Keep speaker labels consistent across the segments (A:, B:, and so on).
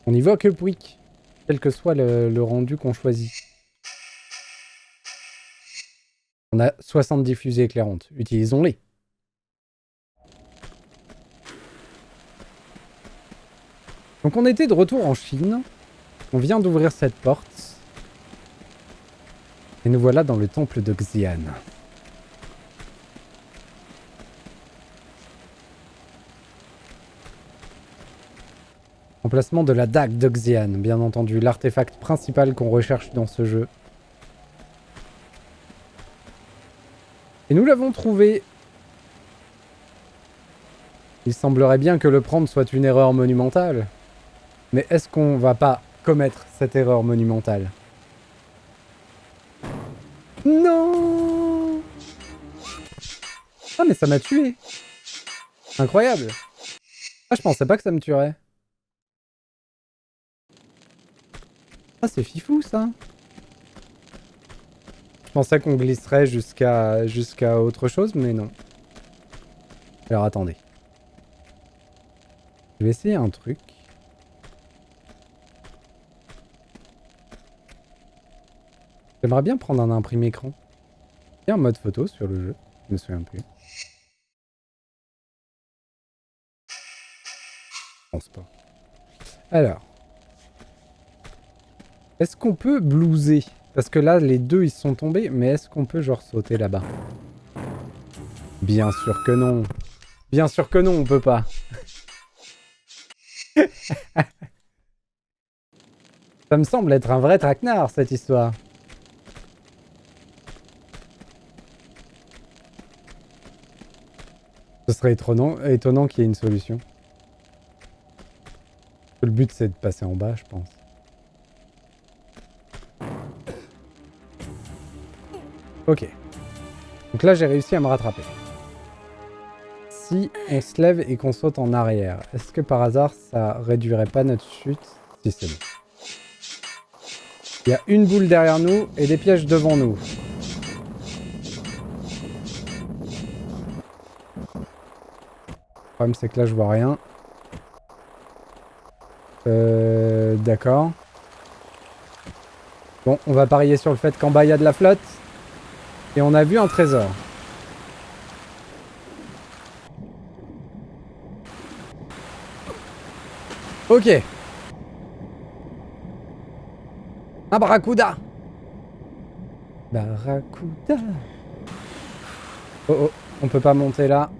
A: On n'y voit que Pouic, quel que soit le rendu qu'on choisit. On a 70 fusées éclairantes. Utilisons-les. Donc on était de retour en Chine. On vient d'ouvrir cette porte. Et nous voilà dans le temple de Xian. Emplacement de la dague de Xian, bien entendu, l'artefact principal qu'on recherche dans ce jeu. Et nous l'avons trouvé. Il semblerait bien que le prendre soit une erreur monumentale. Mais est-ce qu'on va pas commettre cette erreur monumentale? Non! Ah mais ça m'a tué! Incroyable! Ah je pensais pas que ça me tuerait. Ah c'est fifou ça! Je pensais qu'on glisserait jusqu'à autre chose, mais non. Alors attendez. Je vais essayer un truc. J'aimerais bien prendre un imprimé écran. Il y a un mode photo sur le jeu, je me souviens plus. Je pense pas. Alors. Est-ce qu'on peut blouser? Parce que là, les deux, ils sont tombés. Mais est-ce qu'on peut, genre, sauter là-bas? Bien sûr que non. Bien sûr que non, on peut pas. Ça me semble être un vrai traquenard, cette histoire. Ce serait étonnant qu'il y ait une solution. Le but, c'est de passer en bas, je pense. Ok. Donc là, j'ai réussi à me rattraper. Si on se lève et qu'on saute en arrière, est-ce que par hasard, ça réduirait pas notre chute? Si, c'est bon. Il y a une boule derrière nous et des pièges devant nous. Le problème, c'est que là, je vois rien. D'accord. Bon, on va parier sur le fait qu'en bas, il y a de la flotte. Et on a vu un trésor. Ok. Un barracuda. Barracuda. Oh oh, on peut pas monter là.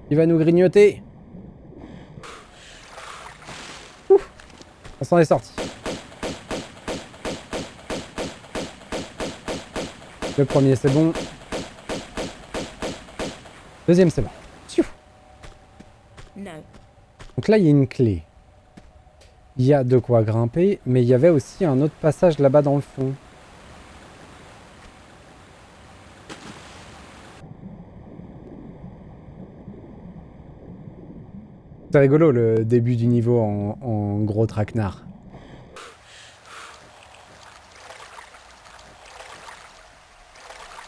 A: Il va nous grignoter. Ouf, on s'en est sorti. Le premier, c'est bon. Deuxième, c'est bon. Donc là, il y a une clé. Il y a de quoi grimper, mais il y avait aussi un autre passage là-bas dans le fond. C'est rigolo le début du niveau en gros traquenard.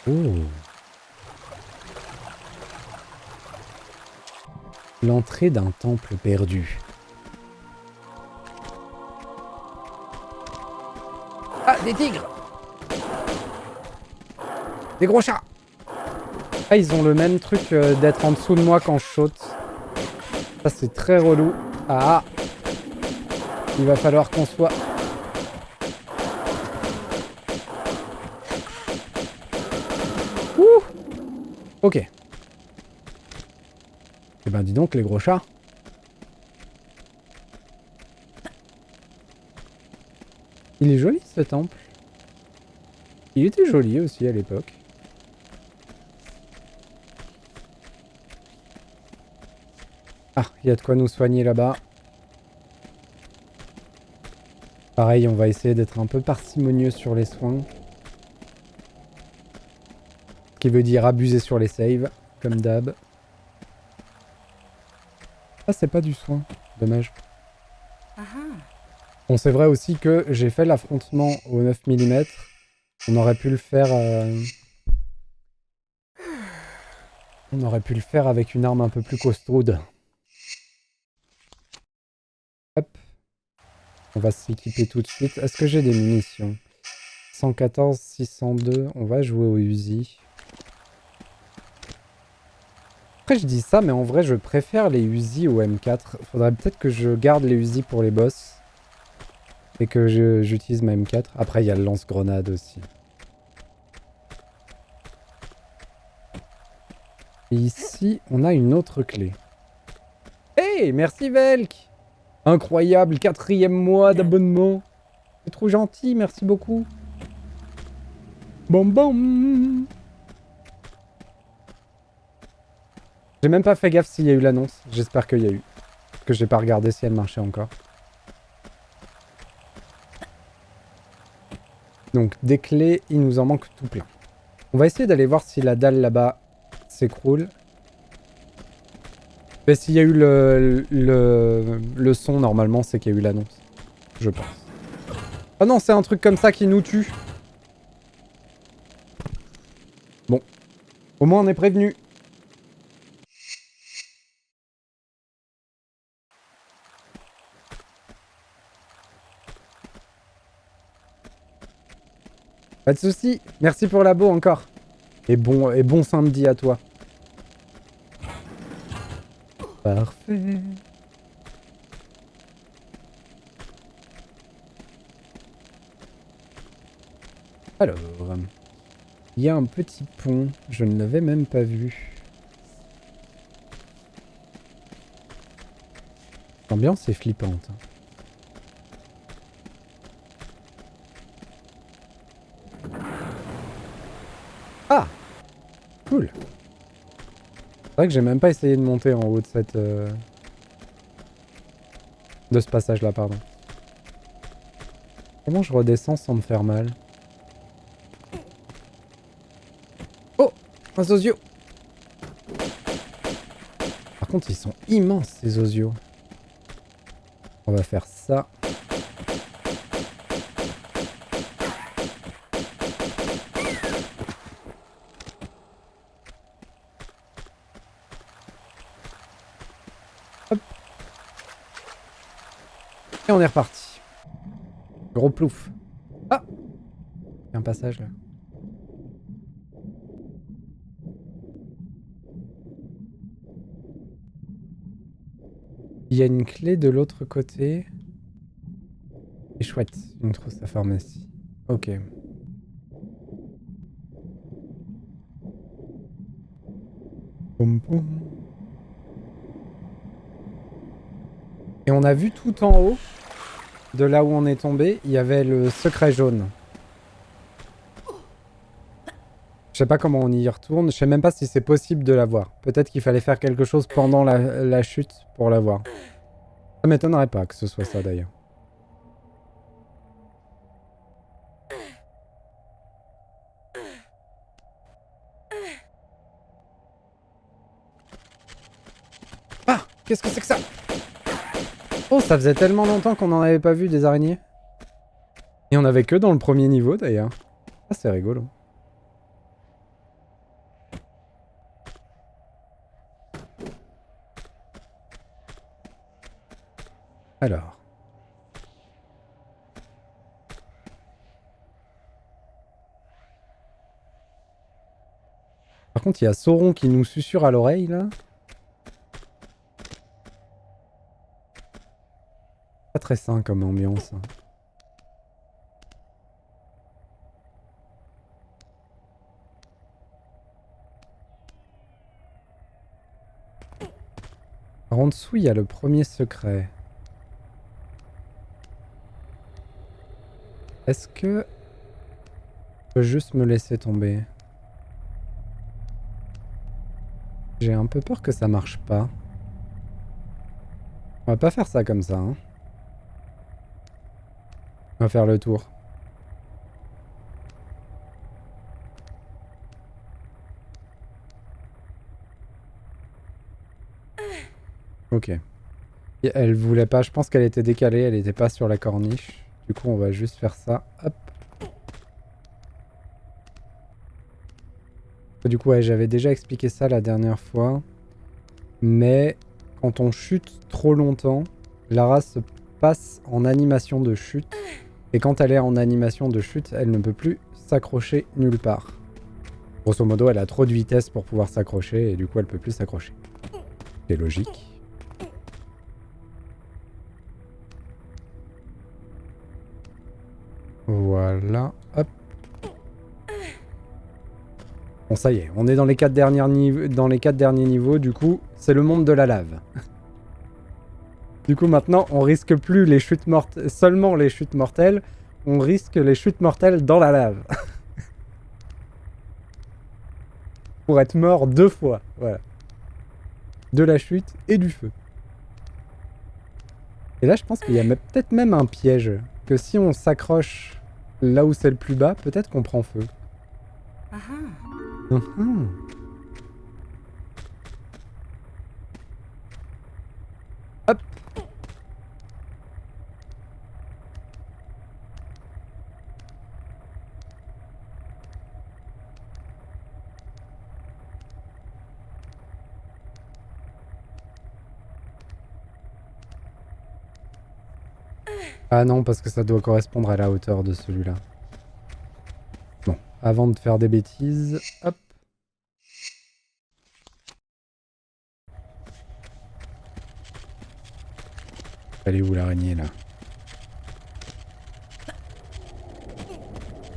A: Oh. L'entrée d'un temple perdu. Ah, des tigres! Des gros chats! Ah, ils ont le même truc d'être en dessous de moi quand je saute. Ça, c'est très relou. Ah! Il va falloir qu'on soit... Ouh! Ok. Eh ben, dis donc, les gros chats. Il est joli, ce temple. Il était joli aussi à l'époque. Ah, il y a de quoi nous soigner là-bas. Pareil, on va essayer d'être un peu parcimonieux sur les soins. Ce qui veut dire abuser sur les saves, comme d'hab. Ah, c'est pas du soin. Dommage. Bon, c'est vrai aussi que j'ai fait l'affrontement au 9 mm. On aurait pu le faire... On aurait pu le faire avec une arme un peu plus costaude. Hop. On va s'équiper tout de suite. Est-ce que j'ai des munitions? 114, 602. On va jouer au Uzi. Après, je dis ça, mais en vrai, je préfère les Uzi au M4. Faudrait peut-être que je garde les Uzi pour les boss. Et que j'utilise ma M4. Après, il y a le lance-grenade aussi. Et ici, on a une autre clé. Hey, merci Velk! Incroyable, 4e mois d'abonnement. C'est trop gentil, merci beaucoup. Bom bom. J'ai même pas fait gaffe s'il y a eu l'annonce. J'espère qu'il y a eu. Parce que j'ai pas regardé si elle marchait encore. Donc des clés, il nous en manque tout plein. On va essayer d'aller voir si la dalle là-bas s'écroule. Mais s'il y a eu le son, normalement, c'est qu'il y a eu l'annonce. Je pense. Ah non, c'est un truc comme ça qui nous tue. Bon. Au moins, on est prévenu. Pas de soucis. Merci pour l'abo encore. Et bon samedi à toi. Parfait. Alors, il y a un petit pont. Je ne l'avais même pas vu. L'ambiance est flippante. Ah! Cool. C'est vrai que j'ai même pas essayé de monter en haut de cette... de ce passage-là, pardon. Comment je redescends sans me faire mal? Oh! Un zozio! Par contre, ils sont immenses, ces osios. On va faire ça. Hop. Et on est reparti. Gros plouf. Ah! Il y a un passage là. Il y a une clé de l'autre côté. Et chouette, une trousse à pharmacie. Ok. Poum poum. Et on a vu tout en haut, de là où on est tombé, il y avait le secret jaune. Je sais pas comment on y retourne, je sais même pas si c'est possible de l'avoir. Peut-être qu'il fallait faire quelque chose pendant la chute pour l'avoir. Ça m'étonnerait pas que ce soit ça d'ailleurs. Ah! Qu'est-ce que c'est que ça? Oh, ça faisait tellement longtemps qu'on n'en avait pas vu des araignées. Et on avait que dans le premier niveau d'ailleurs. Ah, c'est rigolo. Alors. Par contre, il y a Sauron qui nous susurre à l'oreille là. Pas très sain comme ambiance. Alors, en dessous, il y a le premier secret. Est-ce que je peux juste me laisser tomber? J'ai un peu peur que ça marche pas. On va pas faire ça comme ça, hein. On va faire le tour. Ok. Et elle voulait pas, je pense qu'elle était décalée, elle était pas sur la corniche. Du coup, on va juste faire ça. Hop. Du coup, ouais, j'avais déjà expliqué ça la dernière fois. Mais quand on chute trop longtemps, la race passe en animation de chute. Et quand elle est en animation de chute, elle ne peut plus s'accrocher nulle part. Grosso modo, elle a trop de vitesse pour pouvoir s'accrocher et du coup, elle peut plus s'accrocher. C'est logique. Voilà, hop. Bon, ça y est, on est dans les 4 derniers niveaux, du coup, c'est le monde de la lave. Du coup, maintenant, on risque plus les chutes mortelles, seulement les chutes mortelles, on risque les chutes mortelles dans la lave. Pour être mort 2 fois, voilà. De la chute et du feu. Et là, je pense qu'il y a peut-être même un piège, que si on s'accroche là où c'est le plus bas, peut-être qu'on prend feu. Hop. Ah non, parce que ça doit correspondre à la hauteur de celui-là. Bon, avant de faire des bêtises, hop. Elle est où l'araignée là?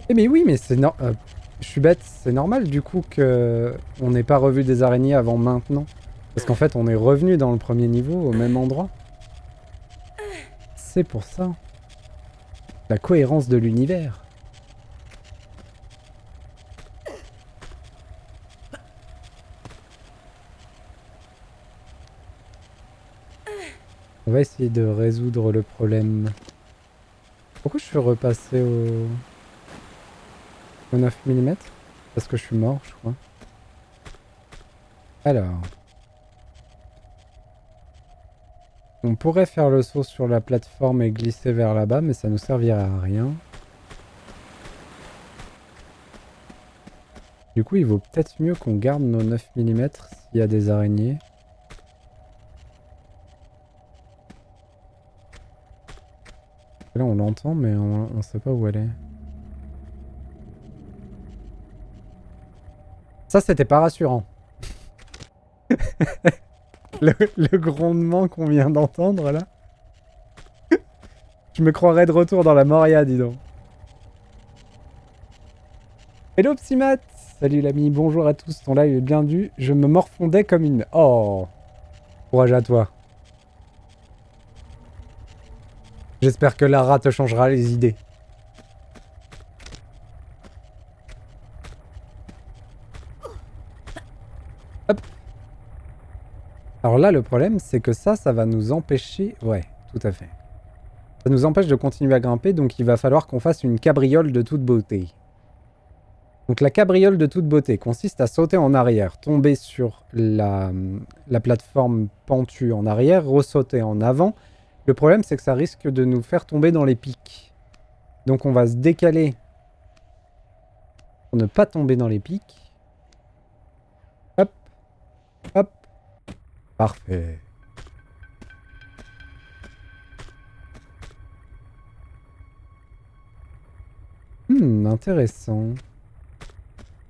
A: Eh mais oui, mais c'est je suis bête, c'est normal du coup que on n'ait pas revu des araignées avant maintenant. Parce qu'en fait, on est revenu dans le premier niveau au même endroit. C'est pour ça. La cohérence de l'univers. On va essayer de résoudre le problème. Pourquoi je suis repassé au 9 mm? Parce que je suis mort, je crois. Alors. On pourrait faire le saut sur la plateforme et glisser vers là-bas, mais ça nous servira à rien. Du coup, il vaut peut-être mieux qu'on garde nos 9 mm s'il y a des araignées. Là, on l'entend, mais on sait pas où elle est. Ça, c'était pas rassurant. le grondement qu'on vient d'entendre, là. Je me croirais de retour dans la Moria, dis donc. Hello, Psymat! Salut l'ami, bonjour à tous. Ton live est bien dû. Je me morfondais comme une... Oh! Courage à toi. J'espère que Lara te changera les idées. Hop. Alors là, le problème, c'est que ça va nous empêcher... Ouais, tout à fait. Ça nous empêche de continuer à grimper, donc il va falloir qu'on fasse une cabriole de toute beauté. Donc la cabriole de toute beauté consiste à sauter en arrière, tomber sur la plateforme pentue en arrière, ressauter en avant. Le problème, c'est que ça risque de nous faire tomber dans les pics. Donc on va se décaler pour ne pas tomber dans les pics. Hop, hop. Parfait. Intéressant.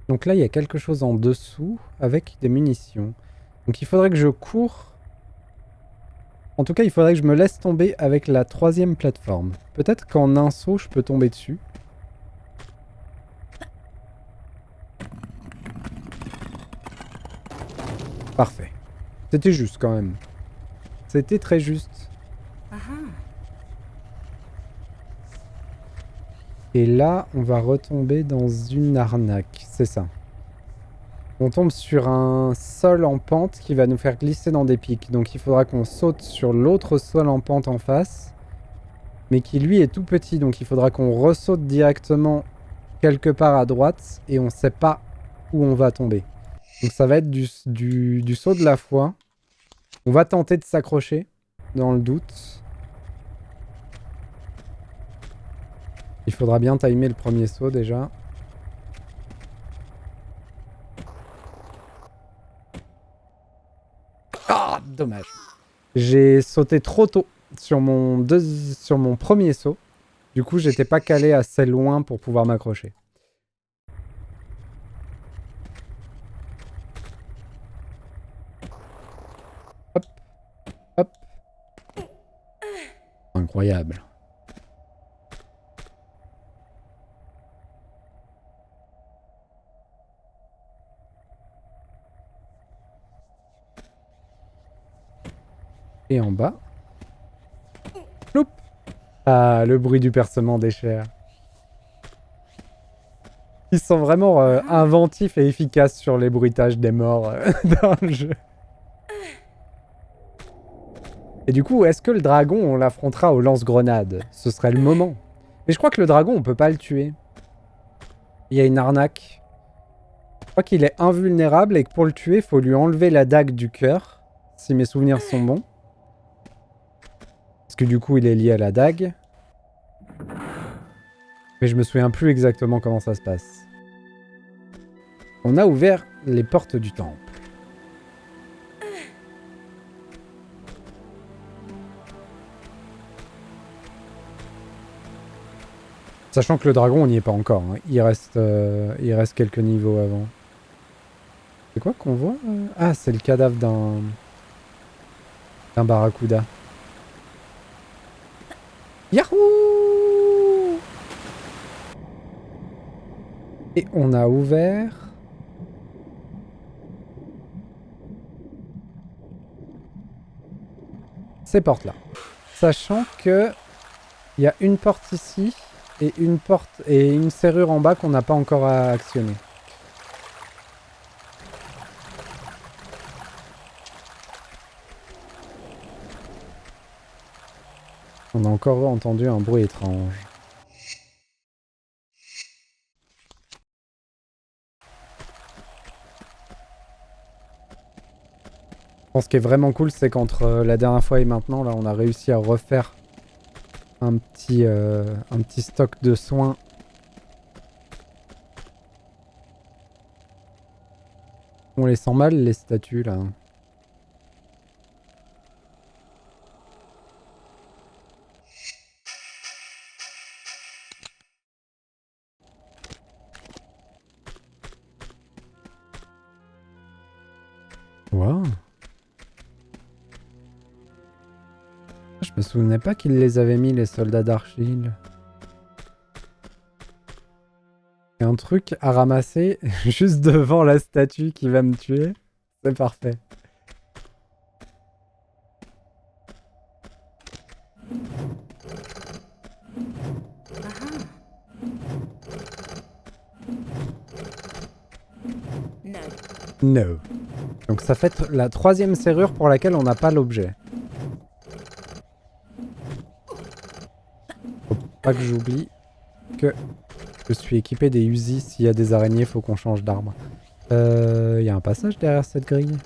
A: Donc là, il y a quelque chose en dessous avec des munitions. Donc il faudrait que je cours. En tout cas, il faudrait que je me laisse tomber avec la 3e plateforme. Peut-être qu'en un saut, je peux tomber dessus. Parfait. C'était juste quand même. C'était très juste. Et là, on va retomber dans une arnaque. C'est ça. On tombe sur un sol en pente qui va nous faire glisser dans des pics. Donc il faudra qu'on saute sur l'autre sol en pente en face. Mais qui lui est tout petit. Donc il faudra qu'on ressaute directement quelque part à droite. Et on ne sait pas où on va tomber. Donc ça va être du saut de la foi. On va tenter de s'accrocher. Dans le doute. Il faudra bien timer le premier saut déjà. Ah, dommage. J'ai sauté trop tôt. sur mon premier saut. Du coup, j'étais pas calé assez loin pour pouvoir m'accrocher. Hop, hop. Incroyable. Et en bas. Ploup. Ah, le bruit du percement des chairs. Ils sont vraiment inventifs et efficaces sur les bruitages des morts dans le jeu. Et du coup, est-ce que le dragon, on l'affrontera au lance-grenade? Ce serait le moment. Mais je crois que le dragon, on peut pas le tuer. Il y a une arnaque. Je crois qu'il est invulnérable et que pour le tuer, il faut lui enlever la dague du cœur. Si mes souvenirs sont bons. Parce que du coup, il est lié à la dague. Mais je me souviens plus exactement comment ça se passe. On a ouvert les portes du temple. Sachant que le dragon, on n'y est pas encore. Hein. Il reste quelques niveaux avant. C'est quoi qu'on voit Ah, c'est le cadavre d'un barracuda. Yahoo! Et on a ouvert... ces portes-là. Sachant que il y a une porte ici et une porte et une serrure en bas qu'on n'a pas encore à actionner. On a encore entendu un bruit étrange. Bon, ce qui est vraiment cool, c'est qu'entre la dernière fois et maintenant, là, on a réussi à refaire un petit stock de soins. On les sent mal, les statues, là. Waouh. Je me souvenais pas qu'ils les avaient mis, les soldats d'Archil. Il y a un truc à ramasser juste devant la statue qui va me tuer. C'est parfait. No. Donc ça fait la troisième serrure pour laquelle on n'a pas l'objet. Faut pas que j'oublie que je suis équipé des Uzi. S'il y a des araignées, faut qu'on change d'arme. Il y a un passage derrière cette grille.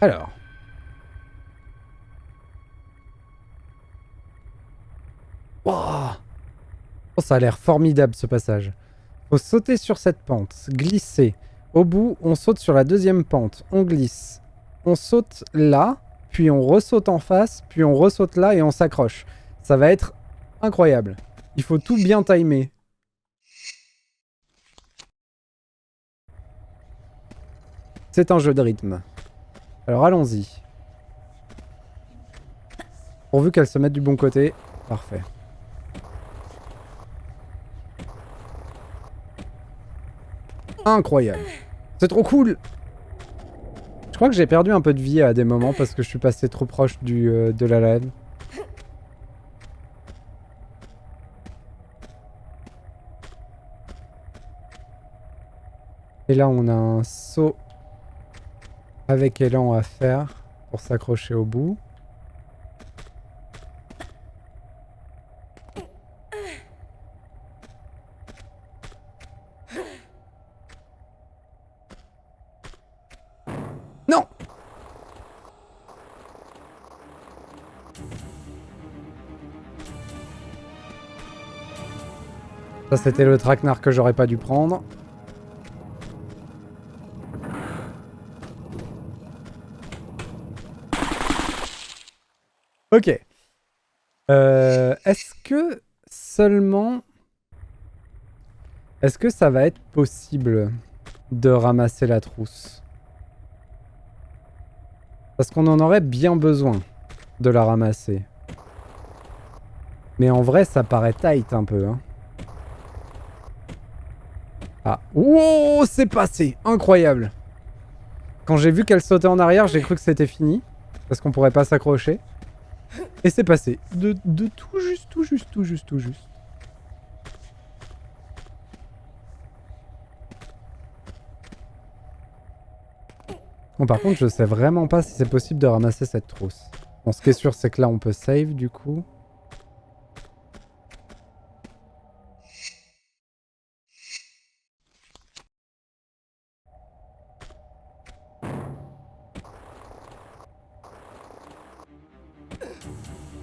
A: Alors. Wow. Oh, ça a l'air formidable ce passage. Faut sauter sur cette pente, glisser. Au bout, on saute sur la deuxième pente, on glisse. On saute là, puis on ressaute en face, puis on ressaute là et on s'accroche. Ça va être incroyable. Il faut tout bien timer. C'est un jeu de rythme. Alors allons-y. Pourvu qu'elle se mette du bon côté. Parfait. Incroyable. C'est trop cool. Je crois que j'ai perdu un peu de vie à des moments parce que je suis passé trop proche de la laine. Et là, on a un saut avec élan à faire pour s'accrocher au bout. Non! Ça, c'était le traquenard que j'aurais pas dû prendre. Ok. Est-ce que seulement... Est-ce que ça va être possible de ramasser la trousse? Parce qu'on en aurait bien besoin de la ramasser. Mais en vrai, ça paraît tight un peu. Hein. Ah. Wow, c'est passé! Incroyable! Quand j'ai vu qu'elle sautait en arrière, j'ai cru que c'était fini. Parce qu'on pourrait pas s'accrocher. Et c'est passé. De tout juste, tout juste, tout juste, tout juste. Bon, par contre, je sais vraiment pas si c'est possible de ramasser cette trousse. Bon, ce qui est sûr, c'est que là, on peut save, du coup.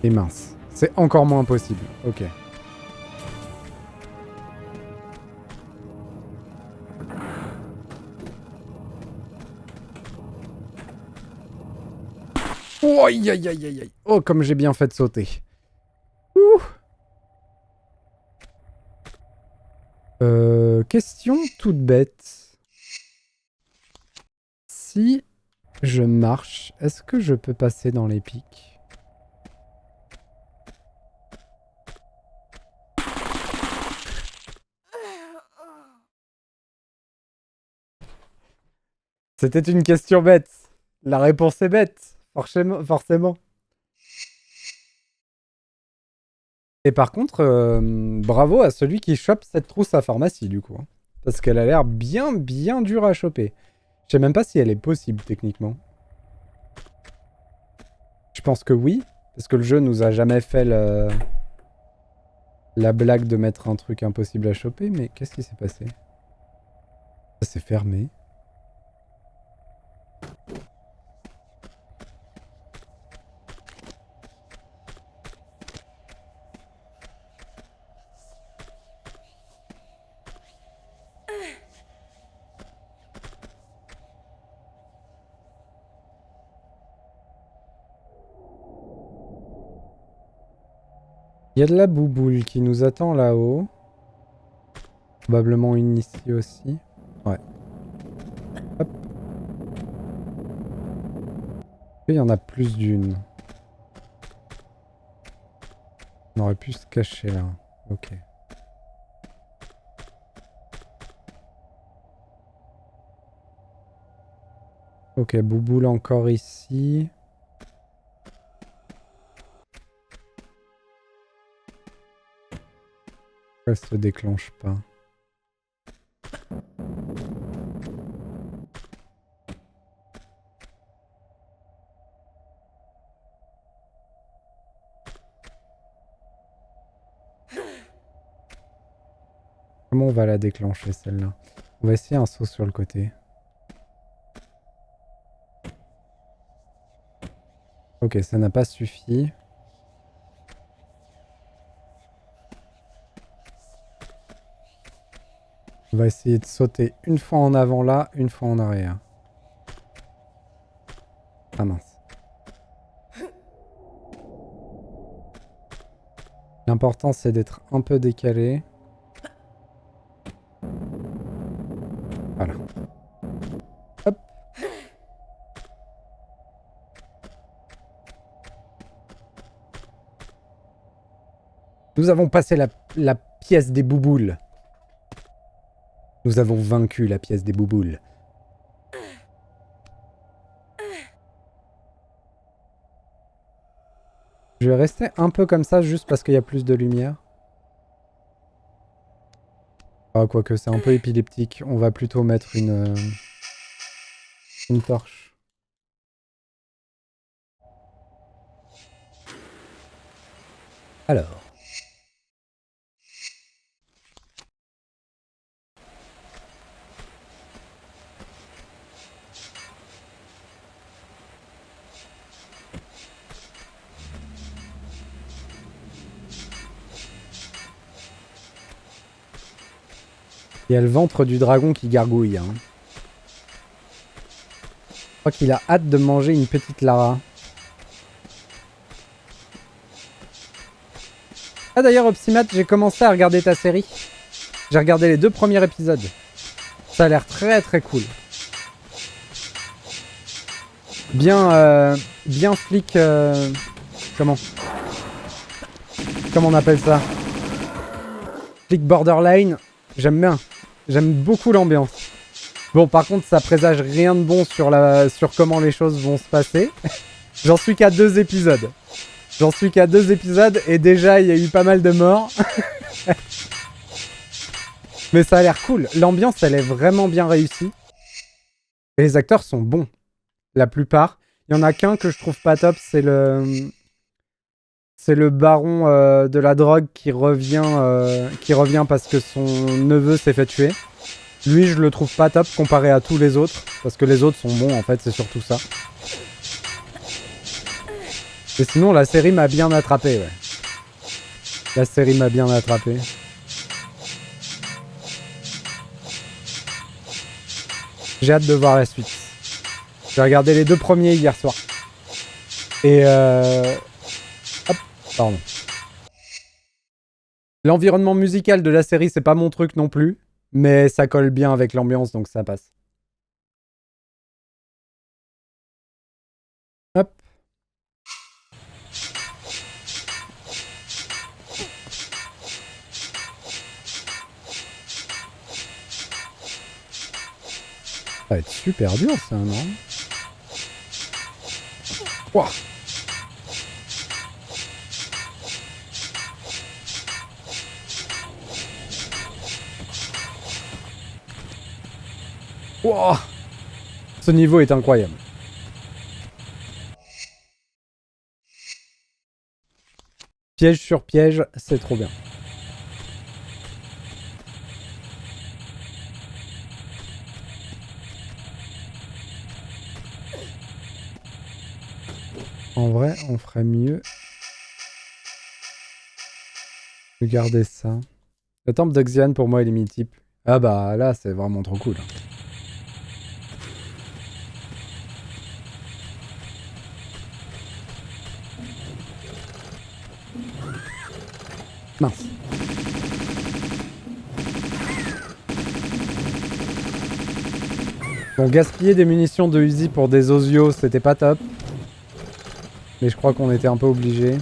A: Et mince. C'est encore moins possible. Ok. Oh, aïe, aïe, aïe, aïe, aïe. Oh, comme j'ai bien fait de sauter. Ouh. Question toute bête. Si je marche, est-ce que je peux passer dans les pics? C'était une question bête. La réponse est bête. Forcément. Et par contre, bravo à celui qui chope cette trousse à pharmacie, du coup. Hein. Parce qu'elle a l'air bien, bien dure à choper. Je sais même pas si elle est possible, techniquement. Je pense que oui. Parce que le jeu nous a jamais fait la blague de mettre un truc impossible à choper. Mais qu'est-ce qui s'est passé? Ça s'est fermé. Il y a de la bouboule qui nous attend là-haut. Probablement une ici aussi. Ouais. Hop. Il y en a plus d'une. On aurait pu se cacher là. Ok. Ok, bouboule encore ici. Elle se déclenche pas. Comment on va la déclencher celle-là? On va essayer un saut sur le côté. Ok, ça n'a pas suffi. On va essayer de sauter une fois en avant là, une fois en arrière. Ah mince. L'important c'est d'être un peu décalé. Voilà. Hop. Nous avons passé la pièce des bouboules. Nous avons vaincu la pièce des bouboules. Je vais rester un peu comme ça juste parce qu'il y a plus de lumière. Ah, quoique c'est un peu épileptique. On va plutôt mettre une torche. Alors. Il y a le ventre du dragon qui gargouille. Hein. Je crois qu'il a hâte de manger une petite Lara. Ah d'ailleurs, Opsimat, j'ai commencé à regarder ta série. J'ai regardé les 2 premiers épisodes. Ça a l'air très très cool. Bien, bien flic... Comment on appelle ça? Flic borderline. J'aime bien. J'aime beaucoup l'ambiance. Bon, par contre, ça présage rien de bon sur comment les choses vont se passer. J'en suis qu'à 2 épisodes. J'en suis qu'à 2 épisodes et déjà, il y a eu pas mal de morts. Mais ça a l'air cool. L'ambiance, elle est vraiment bien réussie. Et les acteurs sont bons. La plupart. Il y en a qu'un que je trouve pas top, c'est le baron de la drogue qui revient parce que son neveu s'est fait tuer. Lui, je le trouve pas top comparé à tous les autres. Parce que les autres sont bons, en fait, c'est surtout ça. Et sinon, la série m'a bien attrapé, ouais. La série m'a bien attrapé. J'ai hâte de voir la suite. J'ai regardé les 2 premiers hier soir. Et hop, pardon. L'environnement musical de la série, c'est pas mon truc non plus. Mais ça colle bien avec l'ambiance, donc ça passe. Hop. Ça va être super dur, ça, non? Ouah. Ouah. Ce niveau est incroyable. Piège sur piège, c'est trop bien. En vrai, on ferait mieux de garder ça. Le temple d'Oxiane, pour moi, il est multiple. Ah bah là, c'est vraiment trop cool. Mince. Bon, gaspiller des munitions de Uzi pour des osios, c'était pas top. Mais je crois qu'on était un peu obligé.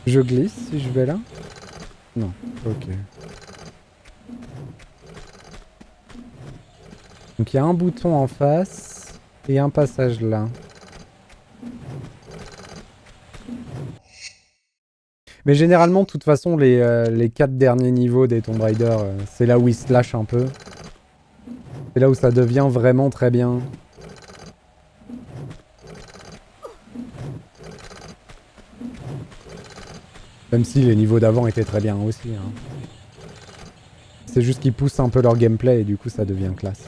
A: Je glisse si je vais là? Non, ok. Donc il y a un bouton en face et un passage là. Mais généralement, de toute façon, les 4 derniers niveaux des Tomb Raider, c'est là où ils se lâchent un peu. C'est là où ça devient vraiment très bien. Même si les niveaux d'avant étaient très bien aussi. Hein. C'est juste qu'ils poussent un peu leur gameplay et du coup ça devient classe.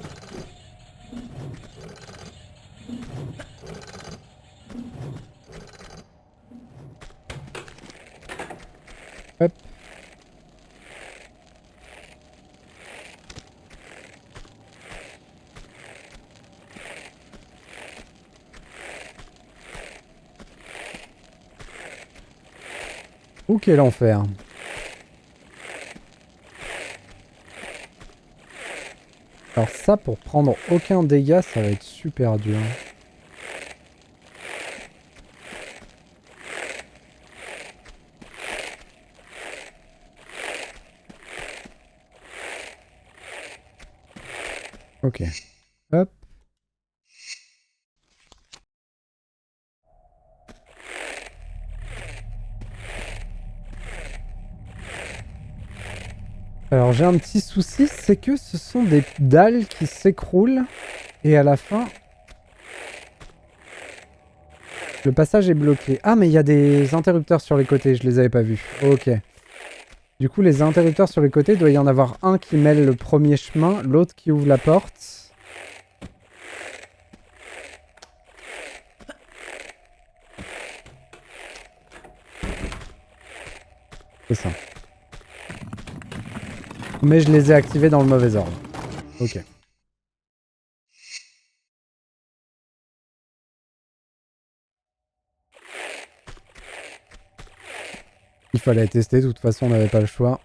A: Hop. Oh quel enfer. Alors ça, pour prendre aucun dégât, ça va être super dur. Ok. Hop. Alors j'ai un petit souci, c'est que ce sont des dalles qui s'écroulent et à la fin, le passage est bloqué. Ah mais il y a des interrupteurs sur les côtés, je les avais pas vus. Ok. Du coup les interrupteurs sur les côtés, il doit y en avoir un qui mêle le premier chemin, l'autre qui ouvre la porte. C'est ça. Mais je les ai activés dans le mauvais ordre. Ok. Il fallait tester, de toute façon on n'avait pas le choix.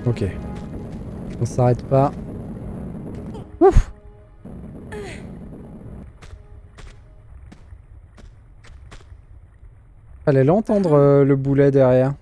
A: Ok. On s'arrête pas. Ouf! Fallait l'entendre le boulet derrière.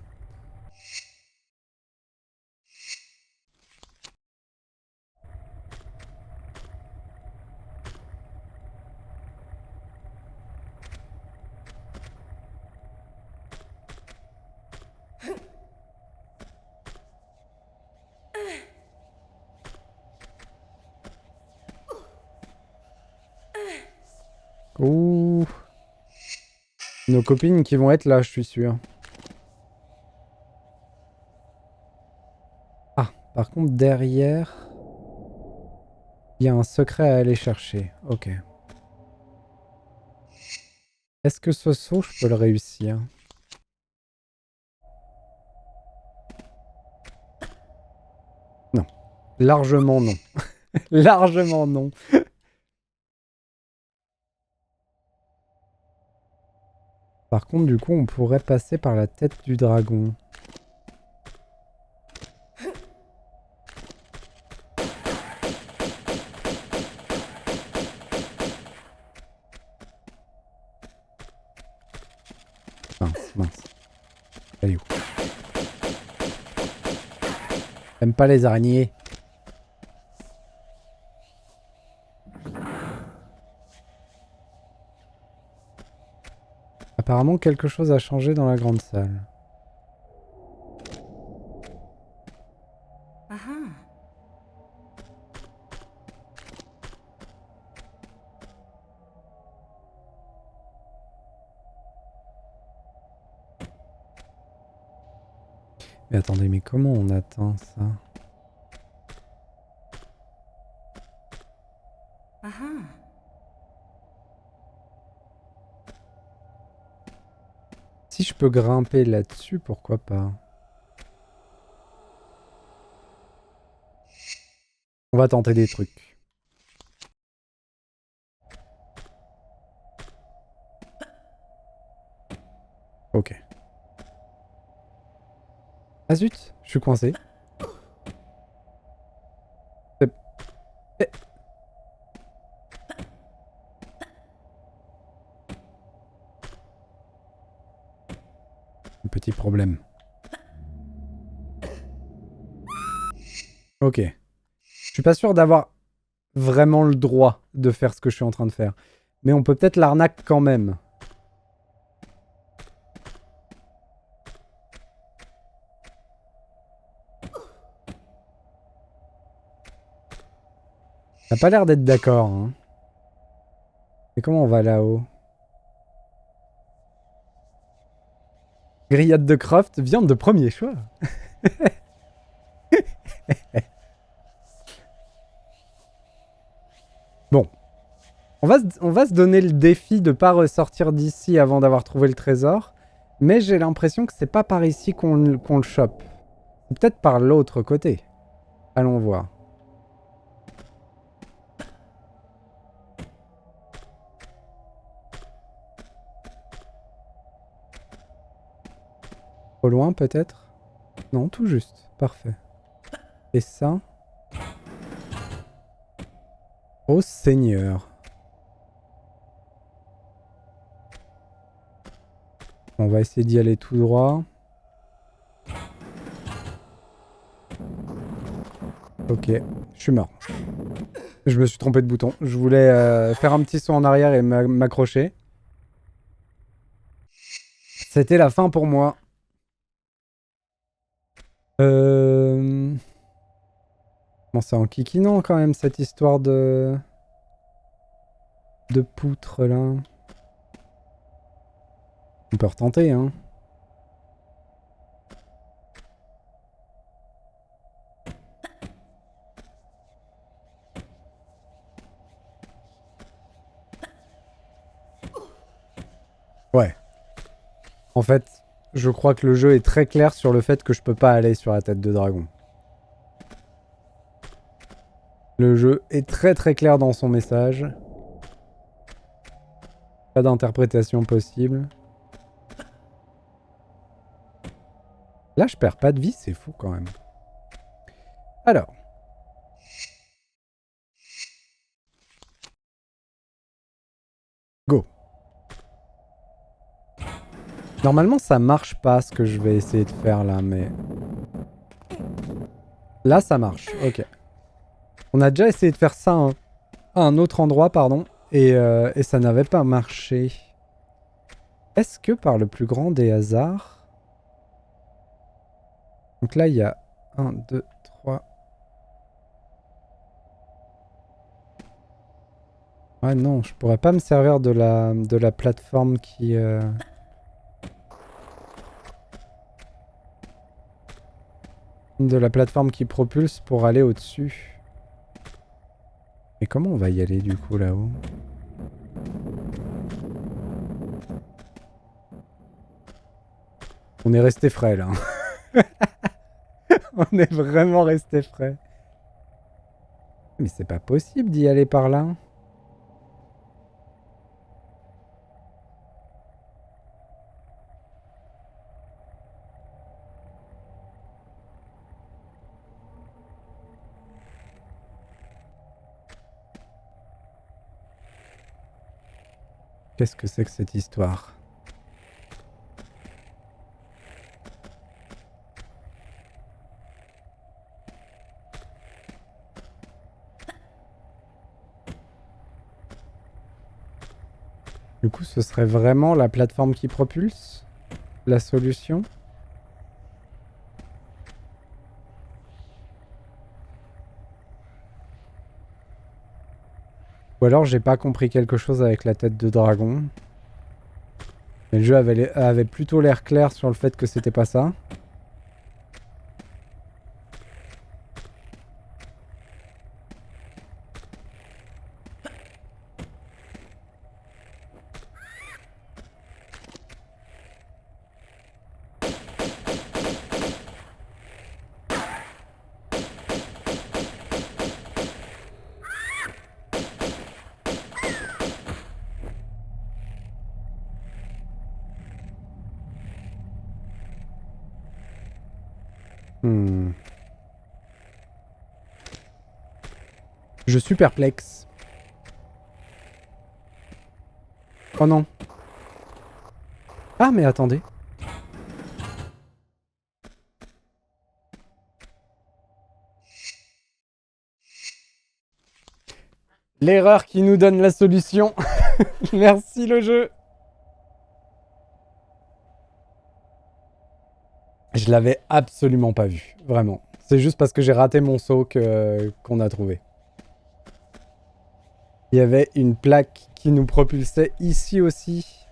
A: Ouh. Nos copines qui vont être là, je suis sûr. Ah, par contre, derrière, il y a un secret à aller chercher. Ok. Est-ce que ce saut, je peux le réussir? Non. Largement non. Largement non. Par contre, du coup, on pourrait passer par la tête du dragon. Mince, mince. Elle est où? J'aime pas les araignées. Apparemment, quelque chose a changé dans la grande salle. Mais attendez, mais comment on atteint ça? Si je peux grimper là-dessus, pourquoi pas? On va tenter des trucs. Ok. Ah zut, je suis coincé. Eh. Un petit problème. Ok. Je suis pas sûr d'avoir vraiment le droit de faire ce que je suis en train de faire. Mais on peut peut-être l'arnaque quand même. T'as pas l'air d'être d'accord, hein. Mais comment on va là-haut? Grillade de Croft, viande de premier choix. Bon. On va se donner le défi de pas ressortir d'ici avant d'avoir trouvé le trésor. Mais j'ai l'impression que c'est pas par ici qu'on le chope. C'est peut-être par l'autre côté. Allons voir. Au loin peut-être? Non, tout juste. Parfait. Et ça? Oh Seigneur. On va essayer d'y aller tout droit. Ok, je suis mort. Je me suis trompé de bouton. Je voulais faire un petit saut en arrière et m'accrocher. C'était la fin pour moi. Bon, c'est en kikinant quand même cette histoire de poutre là. On peut retenter, hein. En fait, je crois que le jeu est très clair sur le fait que je peux pas aller sur la tête de dragon. Le jeu est très très clair dans son message. Pas d'interprétation possible. Là, je perds pas de vie, c'est fou quand même. Alors. Go. Normalement, ça marche pas ce que je vais essayer de faire là, mais... Là, ça marche. Ok. On a déjà essayé de faire ça à un autre endroit, pardon. Et ça n'avait pas marché. Est-ce que par le plus grand des hasards... Donc là, il y a 1, 2, 3... Ouais, non, je pourrais pas me servir de la plateforme qui... De la plateforme qui propulse pour aller au-dessus. Mais comment on va y aller du coup là-haut? On est resté frais là. On est vraiment resté frais. Mais c'est pas possible d'y aller par là. Qu'est-ce que c'est que cette histoire? Du coup, ce serait vraiment la plateforme qui propulse la solution? Ou alors j'ai pas compris quelque chose avec la tête de dragon. Mais le jeu avait plutôt l'air clair sur le fait que c'était pas ça. Hmm. Je suis perplexe. Oh non. Ah mais attendez. L'erreur qui nous donne la solution. Merci le jeu. Je l'avais absolument pas vu, vraiment. C'est juste parce que j'ai raté mon saut qu'on a trouvé. Il y avait une plaque qui nous propulsait ici aussi.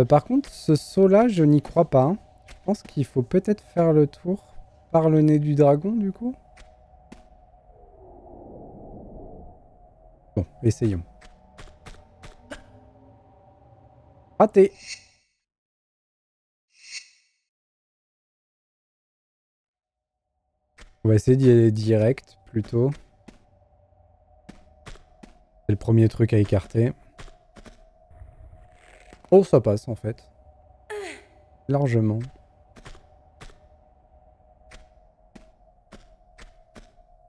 A: Par contre, ce saut-là, je n'y crois pas. Je pense qu'il faut peut-être faire le tour par le nez du dragon, du coup. Bon, essayons. Raté. On va essayer d'y aller direct, plutôt. C'est le premier truc à écarter. Oh, ça passe, en fait. Largement.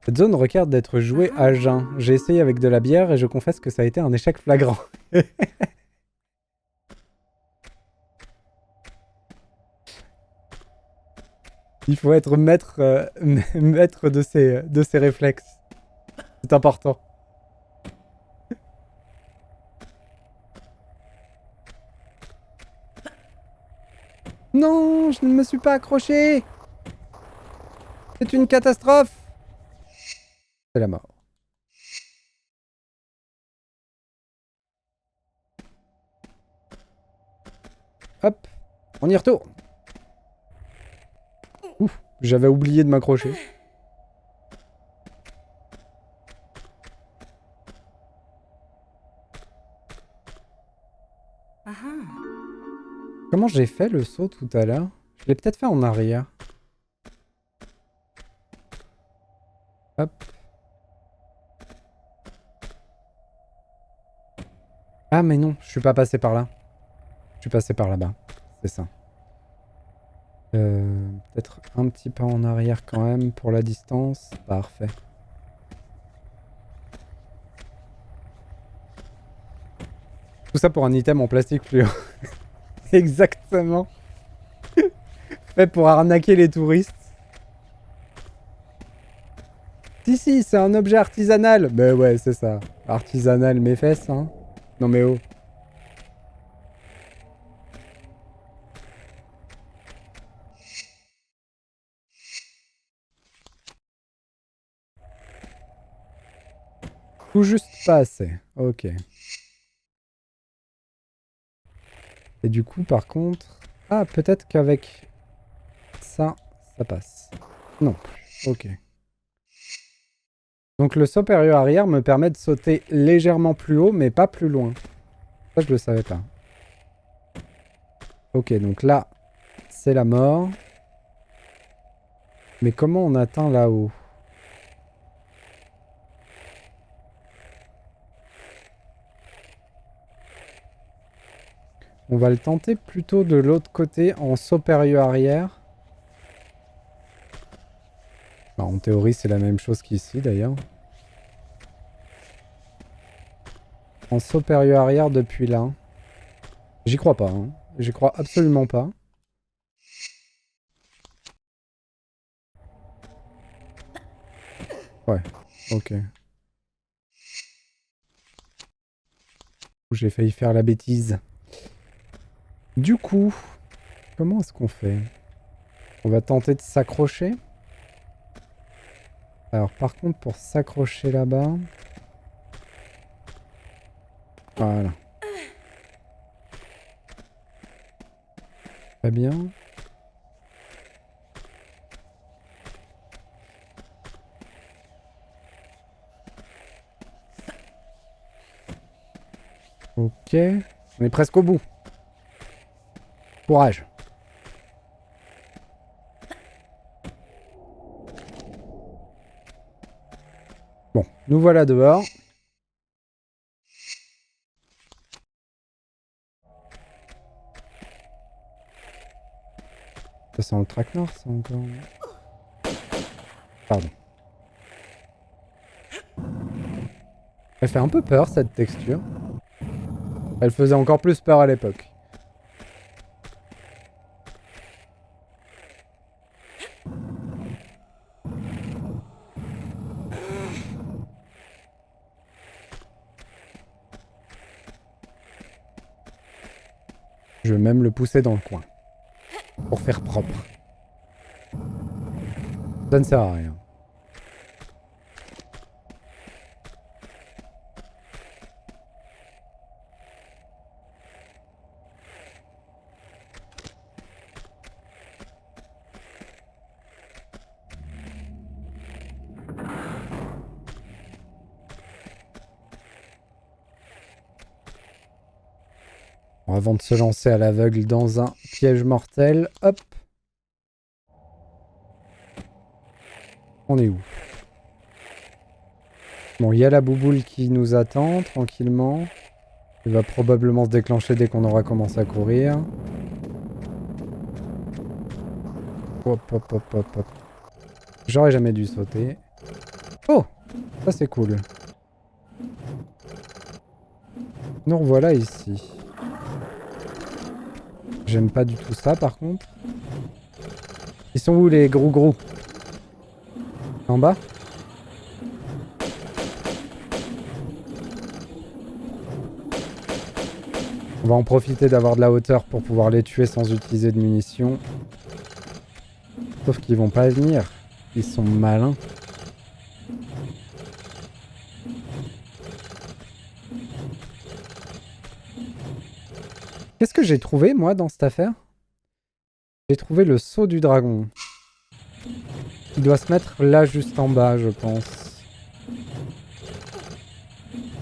A: Cette zone requiert d'être jouée à jeun. J'ai essayé avec de la bière et je confesse que ça a été un échec flagrant. Il faut être maître, maître de ses réflexes. C'est important. Non, je ne me suis pas accroché. C'est une catastrophe. C'est la mort. Hop, on y retourne. Ouf, j'avais oublié de m'accrocher. Comment j'ai fait le saut tout à l'heure? Je l'ai peut-être fait en arrière. Hop. Ah mais non, je suis pas passé par là. Je suis passé par là-bas. C'est ça. Peut-être un petit pas en arrière quand même pour la distance. Parfait. Tout ça pour un item en plastique fluo. Exactement. Fait pour arnaquer les touristes. Si, c'est un objet artisanal. Ben ouais, c'est ça. Artisanal, mes fesses, hein. Non mais oh. Tout juste pas assez. Ok. Et du coup, par contre... Ah, peut-être qu'avec ça, ça passe. Non plus. Ok. Donc le saut périlleux arrière me permet de sauter légèrement plus haut, mais pas plus loin. Ça, je le savais pas. Ok, donc là, c'est la mort. Mais comment on atteint là-haut? On va le tenter plutôt de l'autre côté en saut périlleux arrière. Bah, en théorie, c'est la même chose qu'ici d'ailleurs. En saut périlleux arrière depuis là. J'y crois pas, hein. J'y crois absolument pas. Ouais, ok. J'ai failli faire la bêtise. Du coup, comment est-ce qu'on fait? On va tenter de s'accrocher. Alors par contre, pour s'accrocher là-bas... Voilà. Très bien. Ok. On est presque au bout. Courage. Bon, nous voilà dehors. Ça sent le traquenard, ça encore. Pardon. Elle fait un peu peur, cette texture. Elle faisait encore plus peur à l'époque. Je vais même le pousser dans le coin. Pour faire propre. Ça ne sert à rien. Bon, avant de se lancer à l'aveugle dans un piège mortel, hop. On est où? Bon, il y a la bouboule qui nous attend tranquillement. Il va probablement se déclencher dès qu'on aura commencé à courir. Hop, hop, hop, hop, hop. J'aurais jamais dû sauter. Oh! Ça c'est cool. Nous revoilà ici. J'aime pas du tout ça par contre. Ils sont où les grou-grou? En bas? On va en profiter d'avoir de la hauteur pour pouvoir les tuer sans utiliser de munitions. Sauf qu'ils vont pas venir. Ils sont malins. Qu'est-ce que j'ai trouvé, moi, dans cette affaire? J'ai trouvé le sceau du dragon. Il doit se mettre là, juste en bas, je pense.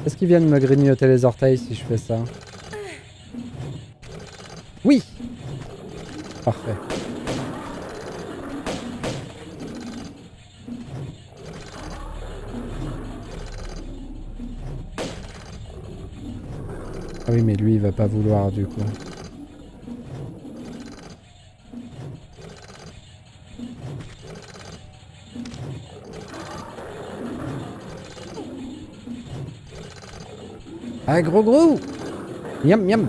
A: Est-ce qu'ils viennent me grignoter les orteils si je fais ça? Oui! Parfait. Ah oui, mais lui, il va pas vouloir du coup. Ah, gros gros! Miam miam!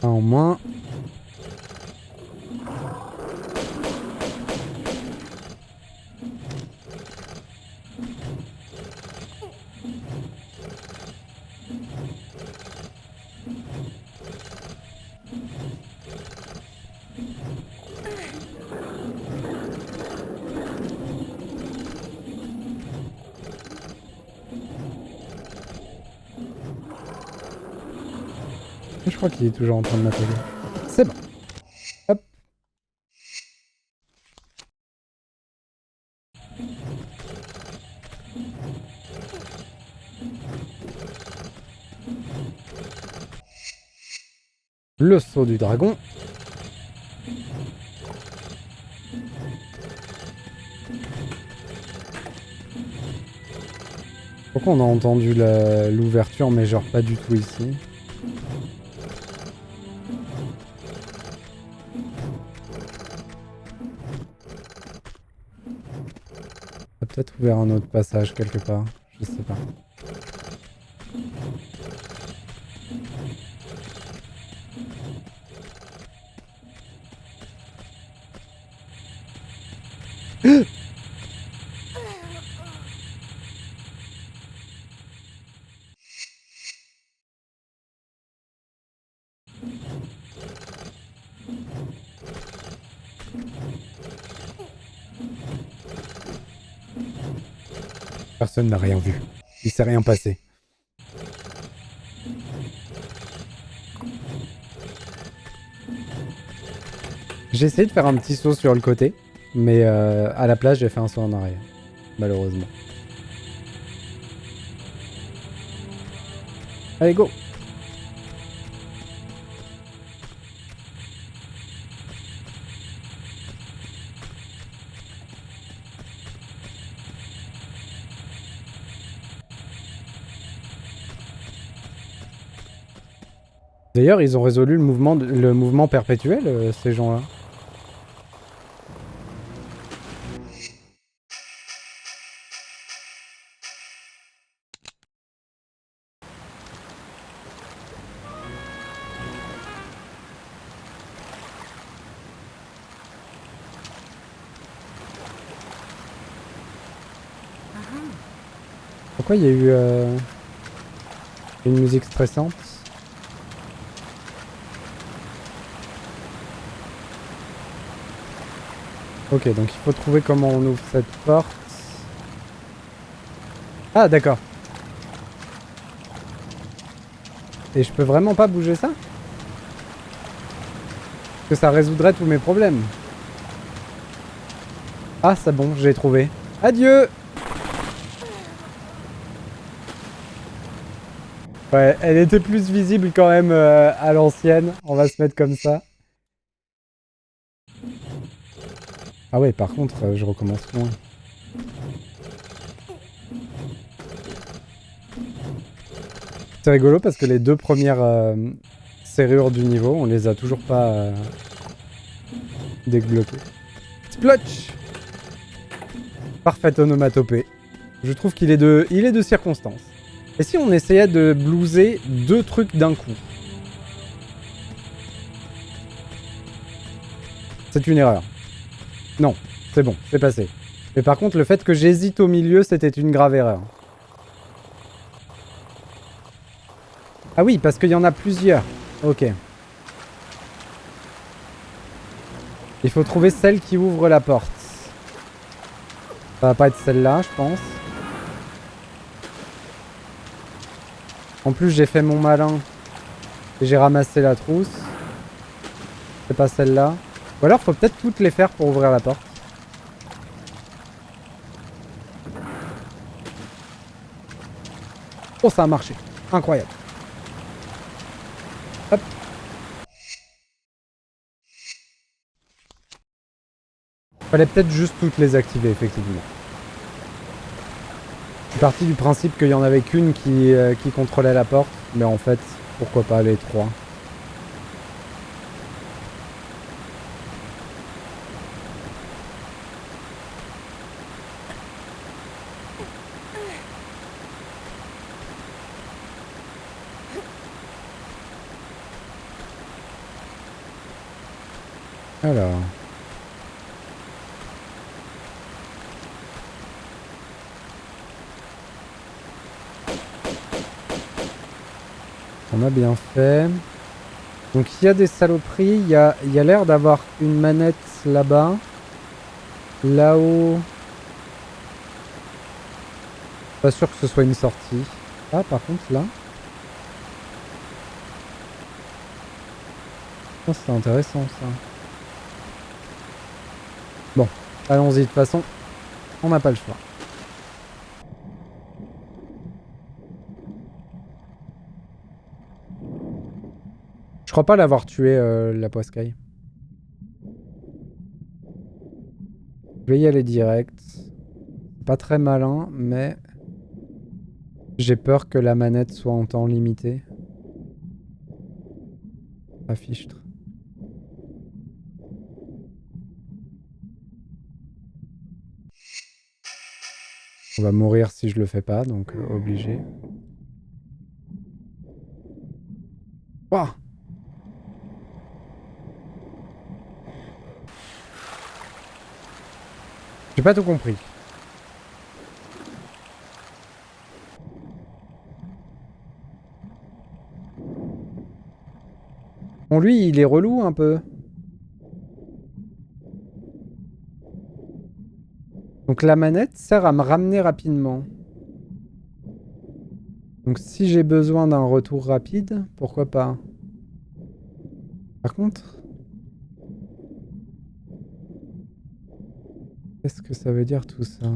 A: Un en moins. Je crois qu'il est toujours en train de m'appeler. C'est bon. Hop. Le saut du dragon. Pourquoi on a entendu l'ouverture mais genre pas du tout ici? On a peut-être ouvert un autre passage quelque part. Je sais pas. Personne n'a rien vu. Il s'est rien passé. J'ai essayé de faire un petit saut sur le côté, mais à la place j'ai fait un saut en arrière, malheureusement. Allez, go! D'ailleurs, ils ont résolu le mouvement perpétuel, ces gens-là. Pourquoi il y a eu une musique stressante? Ok, donc il faut trouver comment on ouvre cette porte. Ah, d'accord. Et je peux vraiment pas bouger ça? Parce que ça résoudrait tous mes problèmes. Ah, c'est bon, j'ai trouvé. Adieu! Ouais, elle était plus visible quand même à l'ancienne. On va se mettre comme ça. Ah ouais, par contre, je recommence loin. C'est rigolo parce que les deux premières serrures du niveau, on les a toujours pas débloquées. Splotch! Parfaite onomatopée. Je trouve qu'il est de circonstance. Et si on essayait de blouser deux trucs d'un coup? C'est une erreur. Non, c'est bon, c'est passé. Mais par contre, le fait que j'hésite au milieu, c'était une grave erreur. Ah oui, parce qu'il y en a plusieurs. Ok. Il faut trouver celle qui ouvre la porte. Ça va pas être celle-là, je pense. En plus, j'ai fait mon malin. Et j'ai ramassé la trousse. C'est pas celle-là. Ou alors, faut peut-être toutes les faire pour ouvrir la porte. Oh, ça a marché. Incroyable. Hop. Fallait peut-être juste toutes les activer, effectivement. Je suis parti du principe qu'il y en avait qu'une qui contrôlait la porte. Mais en fait, pourquoi pas les trois. Alors. On a bien fait. Donc il y a des saloperies. Il y a l'air d'avoir une manette là-bas. Là-haut. Pas sûr que ce soit une sortie. Ah, par contre, là. Oh, c'est intéressant, ça. Bon, allons-y. De toute façon, on n'a pas le choix. Je crois pas l'avoir tué, la poiscaille. Je vais y aller direct. Pas très malin, mais... j'ai peur que la manette soit en temps limité. Ah, fichtre. On va mourir si je le fais pas, donc obligé. Wouah! J'ai pas tout compris. Bon, lui, il est relou un peu. Donc la manette sert à me ramener rapidement. Donc si j'ai besoin d'un retour rapide, pourquoi pas. Par contre... qu'est-ce que ça veut dire tout ça?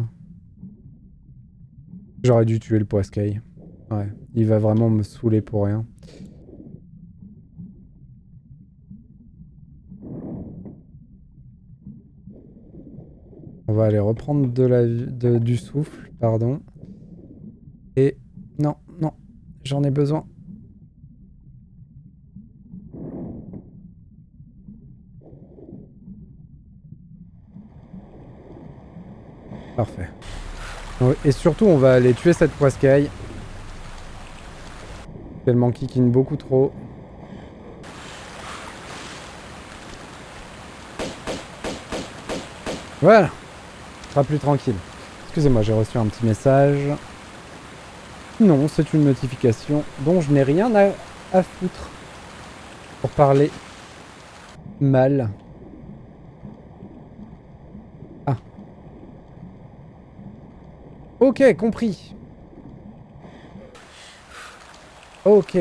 A: J'aurais dû tuer le poiscaille. Ouais, il va vraiment me saouler pour rien. On va aller reprendre du souffle, pardon. Et non, non, j'en ai besoin. Parfait. Et surtout, on va aller tuer cette poiscaille. Elle m'enquiquine beaucoup trop. Voilà. Ce sera plus tranquille. Excusez-moi, j'ai reçu un petit message. Non, c'est une notification dont je n'ai rien à foutre. Pour parler mal. Ah. Ok, compris. Ok.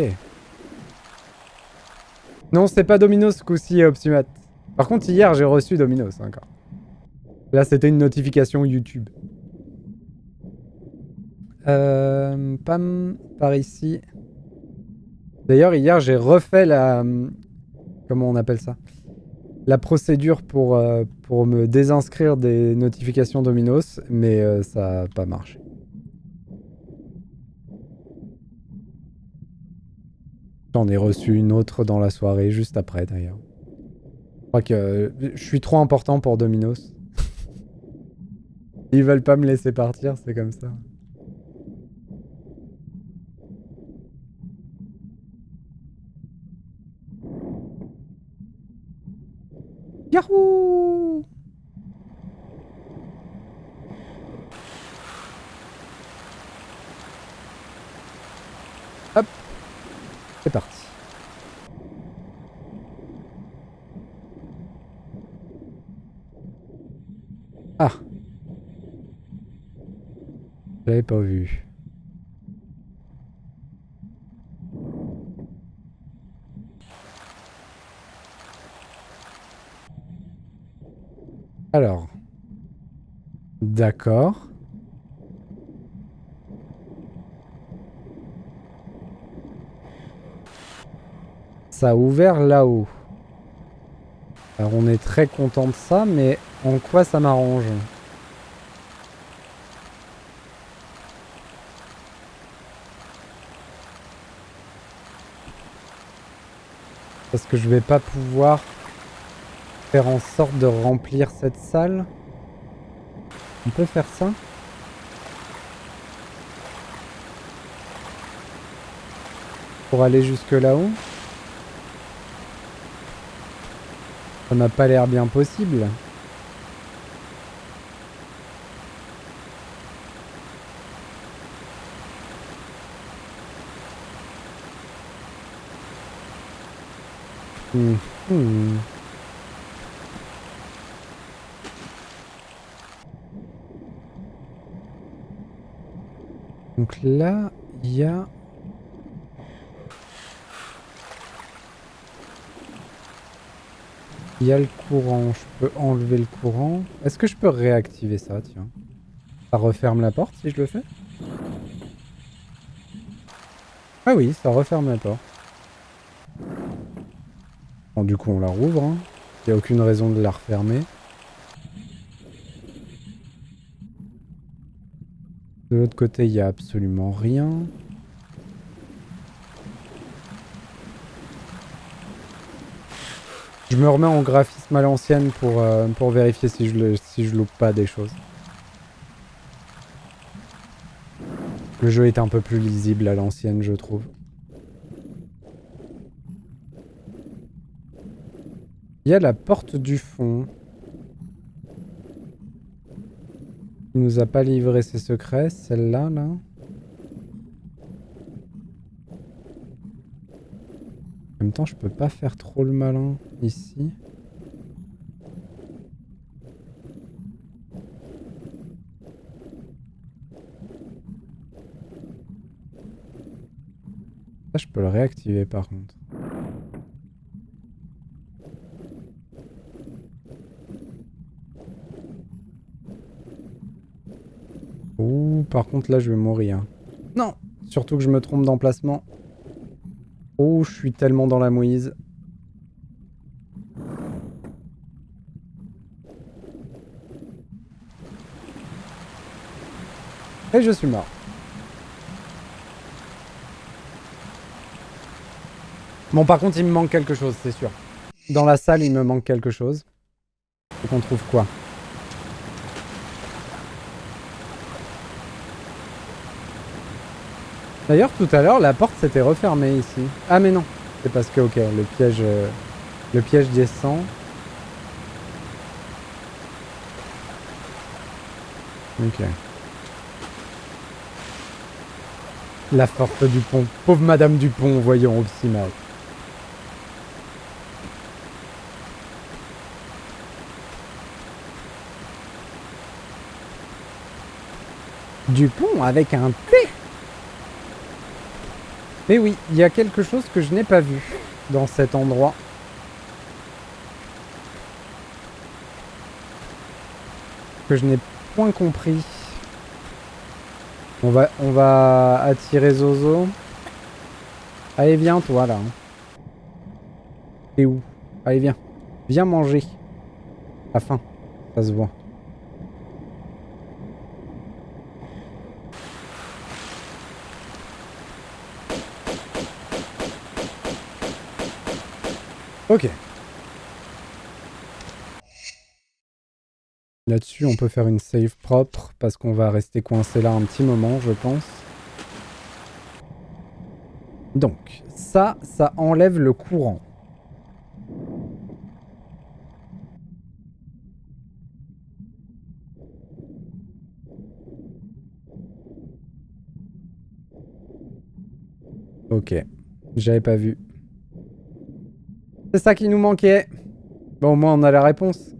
A: Non, c'est pas Domino's ce coup-ci, Optimat. Par contre, hier, j'ai reçu Domino's encore. Là, c'était une notification YouTube. Pam, par ici. D'ailleurs, hier, j'ai refait la... comment on appelle ça? La procédure pour me désinscrire des notifications Domino's, mais ça n'a pas marché. J'en ai reçu une autre dans la soirée, juste après d'ailleurs. Je crois que je suis trop important pour Domino's. Ils veulent pas me laisser partir, c'est comme ça. Yahoo! Hop, c'est parti. Ah, je l'avais pas vu. Alors, d'accord. Ça a ouvert là-haut. Alors on est très content de ça, mais en quoi ça m'arrange? Parce que je vais pas pouvoir faire en sorte de remplir cette salle. On peut faire ça? Pour aller jusque là-haut? Ça m'a pas l'air bien possible. Hmm. Donc là, il y a... Il y a le courant. Je peux enlever le courant. Est-ce que je peux réactiver ça, tiens? Ça referme la porte si je le fais? Ah oui, ça referme la porte. Bon, du coup, on la rouvre. Hein. Il n'y a aucune raison de la refermer. De l'autre côté, il n'y a absolument rien. Je me remets en graphisme à l'ancienne pour vérifier si je loupe pas des choses. Le jeu est un peu plus lisible à l'ancienne, je trouve. Il y a la porte du fond. Il nous a pas livré ses secrets, celle-là, là. En même temps, je peux pas faire trop le malin ici. Ça, je peux le réactiver par contre. Ouh, par contre, là, je vais mourir. Non! Surtout que je me trompe d'emplacement. Oh, je suis tellement dans la mouise. Et je suis mort. Bon, par contre, il me manque quelque chose, c'est sûr. Dans la salle, il me manque quelque chose. Faut qu'on trouve quoi? D'ailleurs, tout à l'heure, la porte s'était refermée ici. Ah, mais non. C'est parce que, ok, le piège descend. Ok. La force du pont. Pauvre Madame Dupont, voyons, optimal. Dupont avec un T. Mais oui, il y a quelque chose que je n'ai pas vu dans cet endroit. Que je n'ai point compris. On va attirer Zozo. Allez, viens, toi, là. T'es où? Allez, viens. Viens manger. T'as faim. Ça se voit. Ok. Là-dessus, on peut faire une save propre parce qu'on va rester coincé là un petit moment, je pense. Donc, ça enlève le courant. Ok. J'avais pas vu. C'est ça qui nous manquait. Bon, au moins, on a la réponse.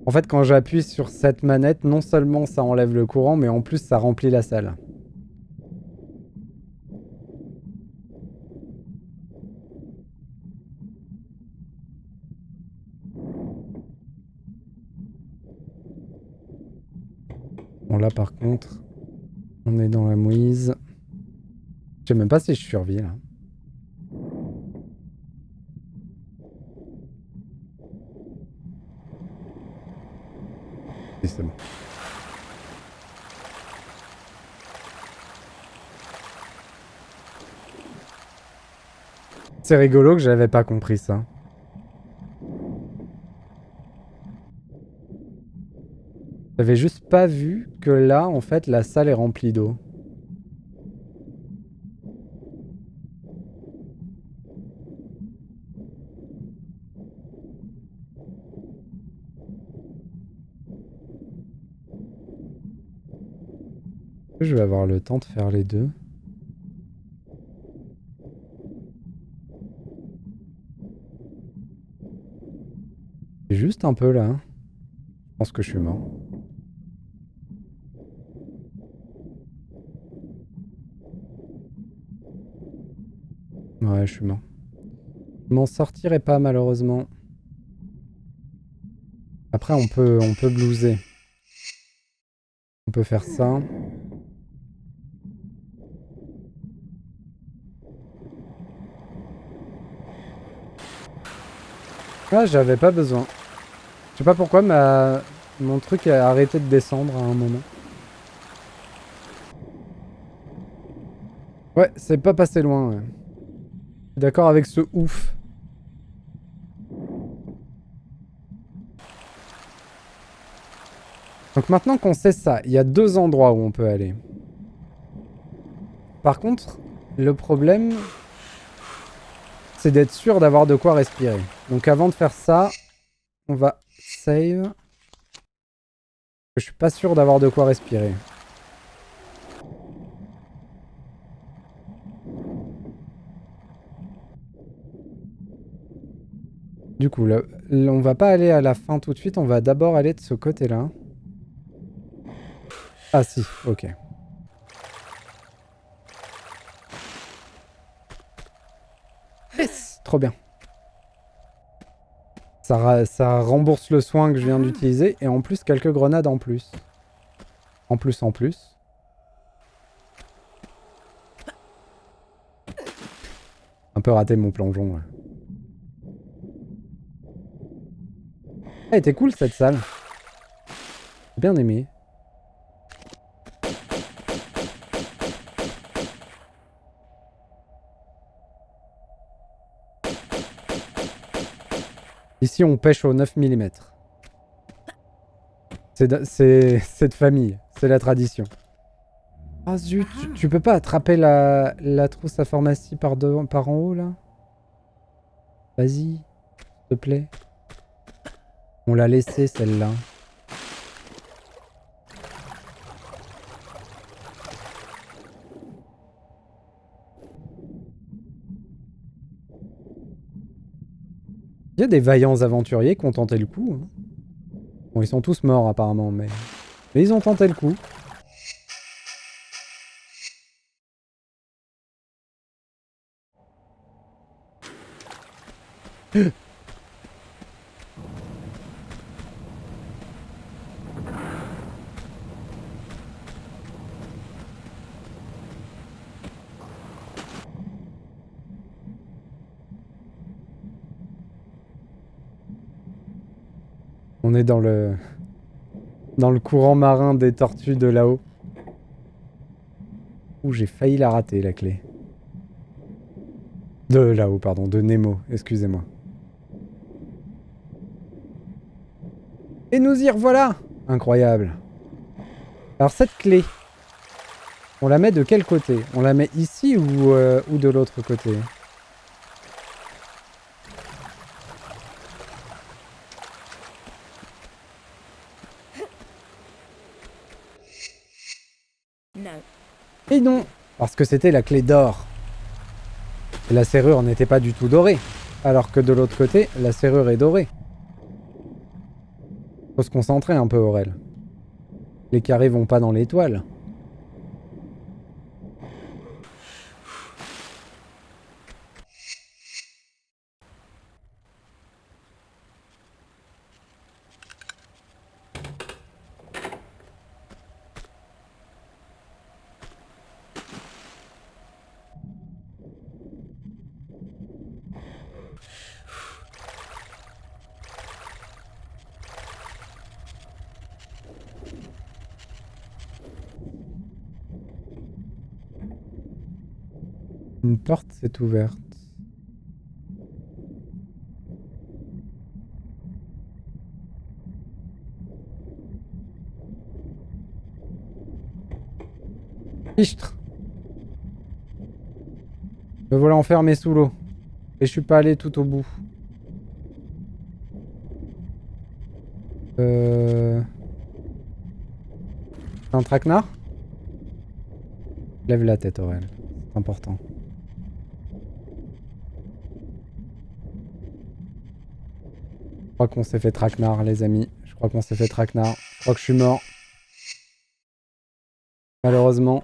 A: En fait, quand j'appuie sur cette manette, non seulement ça enlève le courant, mais en plus, ça remplit la salle. Bon, là, par contre, on est dans la mouise. Je sais même pas si je survis, là. c'est bon. C'est rigolo que j'avais pas compris ça. J'avais juste pas vu que là, en fait, la salle est remplie d'eau. Je vais avoir le temps de faire les deux. C'est juste un peu là. Je pense que je suis mort. Ouais, je suis mort. Je m'en sortirai pas malheureusement. Après, on peut blouser. On peut faire ça. Ah, j'avais pas besoin. Je sais pas pourquoi, mon truc a arrêté de descendre à un moment. Ouais, c'est pas passé loin. Ouais. Je suis d'accord avec ce ouf. Donc maintenant qu'on sait ça, il y a deux endroits où on peut aller. Par contre, le problème, c'est d'être sûr d'avoir de quoi respirer. Donc avant de faire ça, on va save. Je suis pas sûr d'avoir de quoi respirer. Du coup, là, on va pas aller à la fin tout de suite, on va d'abord aller de ce côté-là. Ah si, ok. Yes, trop bien. Ça rembourse le soin que je viens d'utiliser et en plus quelques grenades en plus. En plus. Un peu raté mon plongeon. Ouais. Elle était cool cette salle. J'ai bien aimé. Ici on pêche au 9 mm. C'est de famille, c'est la tradition. Ah zut, tu peux pas attraper la trousse à pharmacie par en haut là? Vas-y, s'il te plaît. On l'a laissée celle-là. Il y a des vaillants aventuriers qui ont tenté le coup. Hein. Bon, ils sont tous morts apparemment, mais ils ont tenté le coup. On est dans le courant marin des tortues de là-haut. Ouh, j'ai failli la rater la clé. De là-haut, pardon, de Nemo, excusez-moi. Et nous y revoilà! Incroyable. Alors cette clé, on la met de quel côté? On la met ici ou de l'autre côté? Et non! Parce que c'était la clé d'or. Et la serrure n'était pas du tout dorée. Alors que de l'autre côté, la serrure est dorée. Faut se concentrer un peu, Aurel. Les carrés vont pas dans l'étoile. Une porte s'est ouverte. Fichtre. Me voilà enfermé sous l'eau. Et je suis pas allé tout au bout. C'est un traquenard? Lève la tête, Aurel. C'est important. Je crois qu'on s'est fait traquenard, les amis. Je crois qu'on s'est fait traquenard. Je crois que je suis mort. Malheureusement.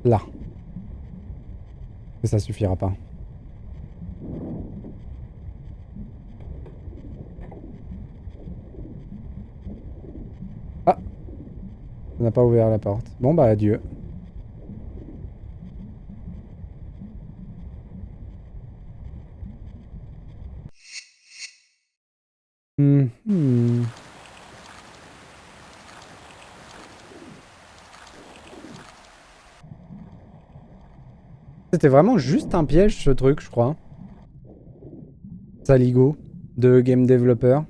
A: Là. Mais ça suffira pas. Ah! On n'a pas ouvert la porte. Bon bah adieu. C'était vraiment juste un piège, ce truc, je crois. Saligo, de Game Developer.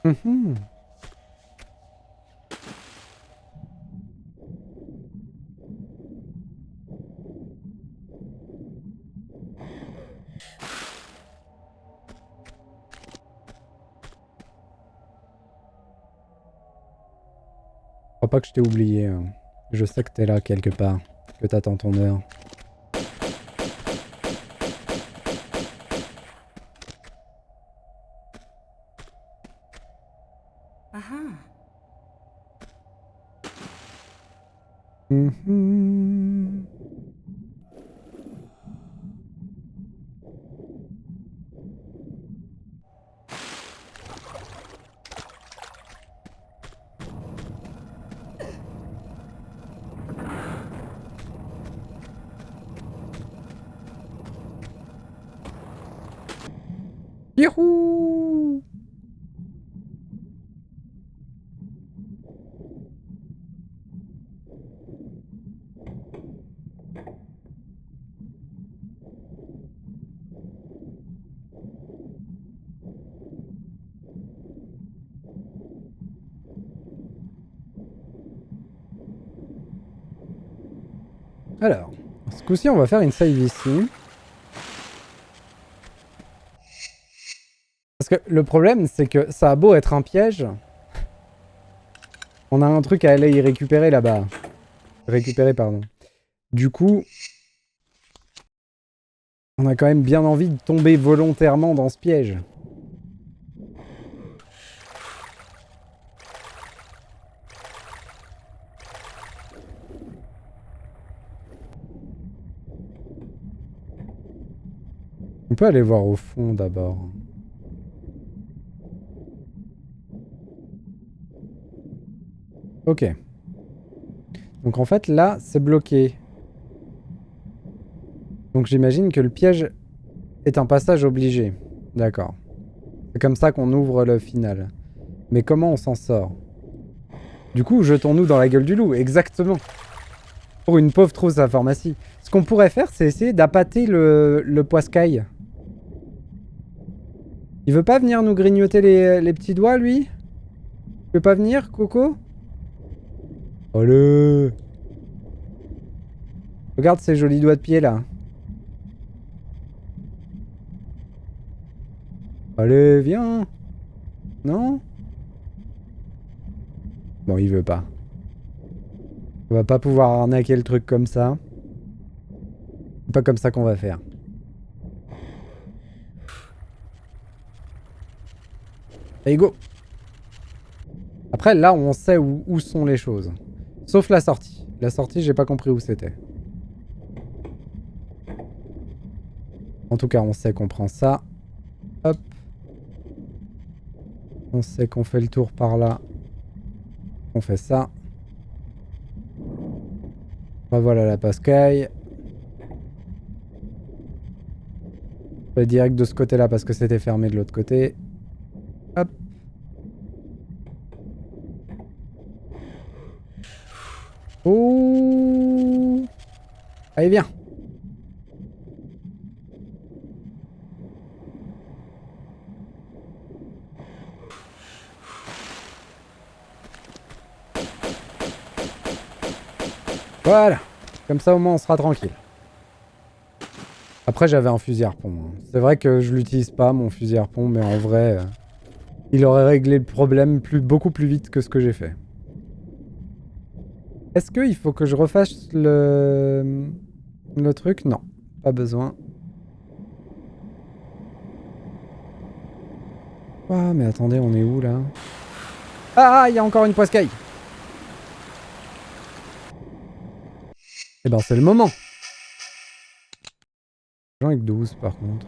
A: Mhm. Je crois pas que je t'ai oublié. Hein. Je sais que t'es là quelque part, que t'attends ton heure. Mhm. Youhou! Alors, ce coup-ci, on va faire une save ici. Parce que le problème, c'est que ça a beau être un piège. On a un truc à aller y récupérer là-bas. Récupérer, pardon. Du coup, on a quand même bien envie de tomber volontairement dans ce piège. On peut aller voir au fond d'abord. Ok. Donc en fait, là, c'est bloqué. Donc j'imagine que le piège est un passage obligé. D'accord. C'est comme ça qu'on ouvre le final. Mais comment on s'en sort? Du coup, jetons-nous dans la gueule du loup. Exactement. Pour une pauvre trousse à pharmacie. Ce qu'on pourrait faire, c'est essayer d'appâter le poiscaille. Il veut pas venir nous grignoter les petits doigts, lui? Il veut pas venir, Coco? Allez! Regarde ces jolis doigts de pied, là. Allez, viens! Non? Bon, il veut pas. On va pas pouvoir arnaquer le truc comme ça. C'est pas comme ça qu'on va faire. Allez, go! Après, là, on sait où sont les choses. Sauf la sortie. La sortie, j'ai pas compris où c'était. En tout cas, on sait qu'on prend ça. Hop. On sait qu'on fait le tour par là. On fait ça. Voilà la pascaille. Je vais direct de ce côté-là parce que c'était fermé de l'autre côté. Hop. Oh. Allez, viens. Voilà. Comme ça, au moins, on sera tranquille. Après, j'avais un fusil harpon. C'est vrai que je l'utilise pas, mon fusil harpon, mais en vrai, il aurait réglé le problème beaucoup plus vite que ce que j'ai fait. Est-ce qu'il faut que je refasse le truc? Non, pas besoin. Ah, mais attendez, on est où, là? Ah, il y a encore une poiscaille. Eh ben, c'est le moment. J'en ai que 12, par contre.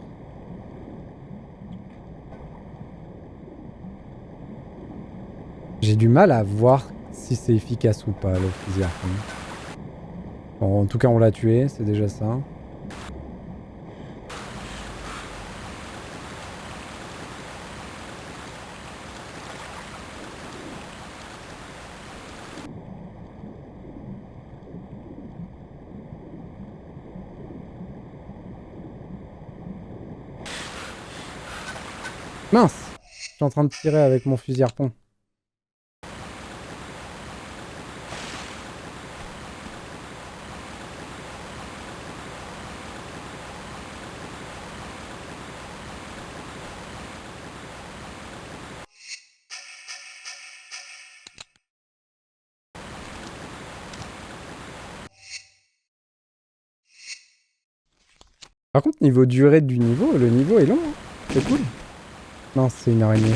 A: J'ai du mal à voir si c'est efficace ou pas, le fusil harpon. Bon, en tout cas, on l'a tué, c'est déjà ça. Mince! Je suis en train de tirer avec mon fusil harpon. Par contre, niveau durée du niveau, le niveau est long. Hein. C'est cool. Non, c'est une araignée.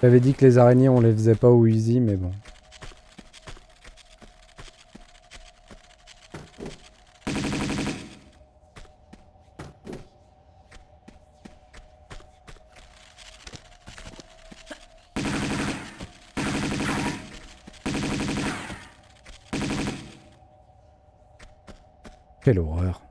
A: J'avais dit que les araignées, on les faisait pas au easy, mais bon. Quelle horreur.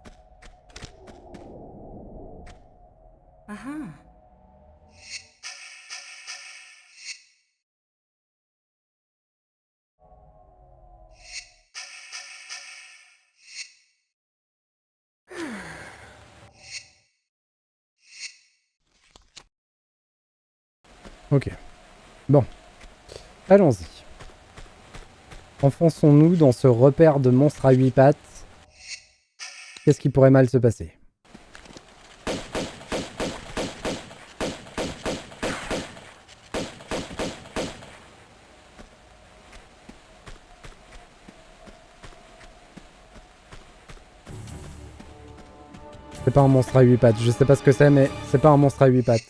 A: Ok. Bon. Allons-y. Enfonçons-nous dans ce repère de monstres à 8 pattes. Qu'est-ce qui pourrait mal se passer? C'est pas un monstre à 8 pattes. Je sais pas ce que c'est, mais c'est pas un monstre à 8 pattes.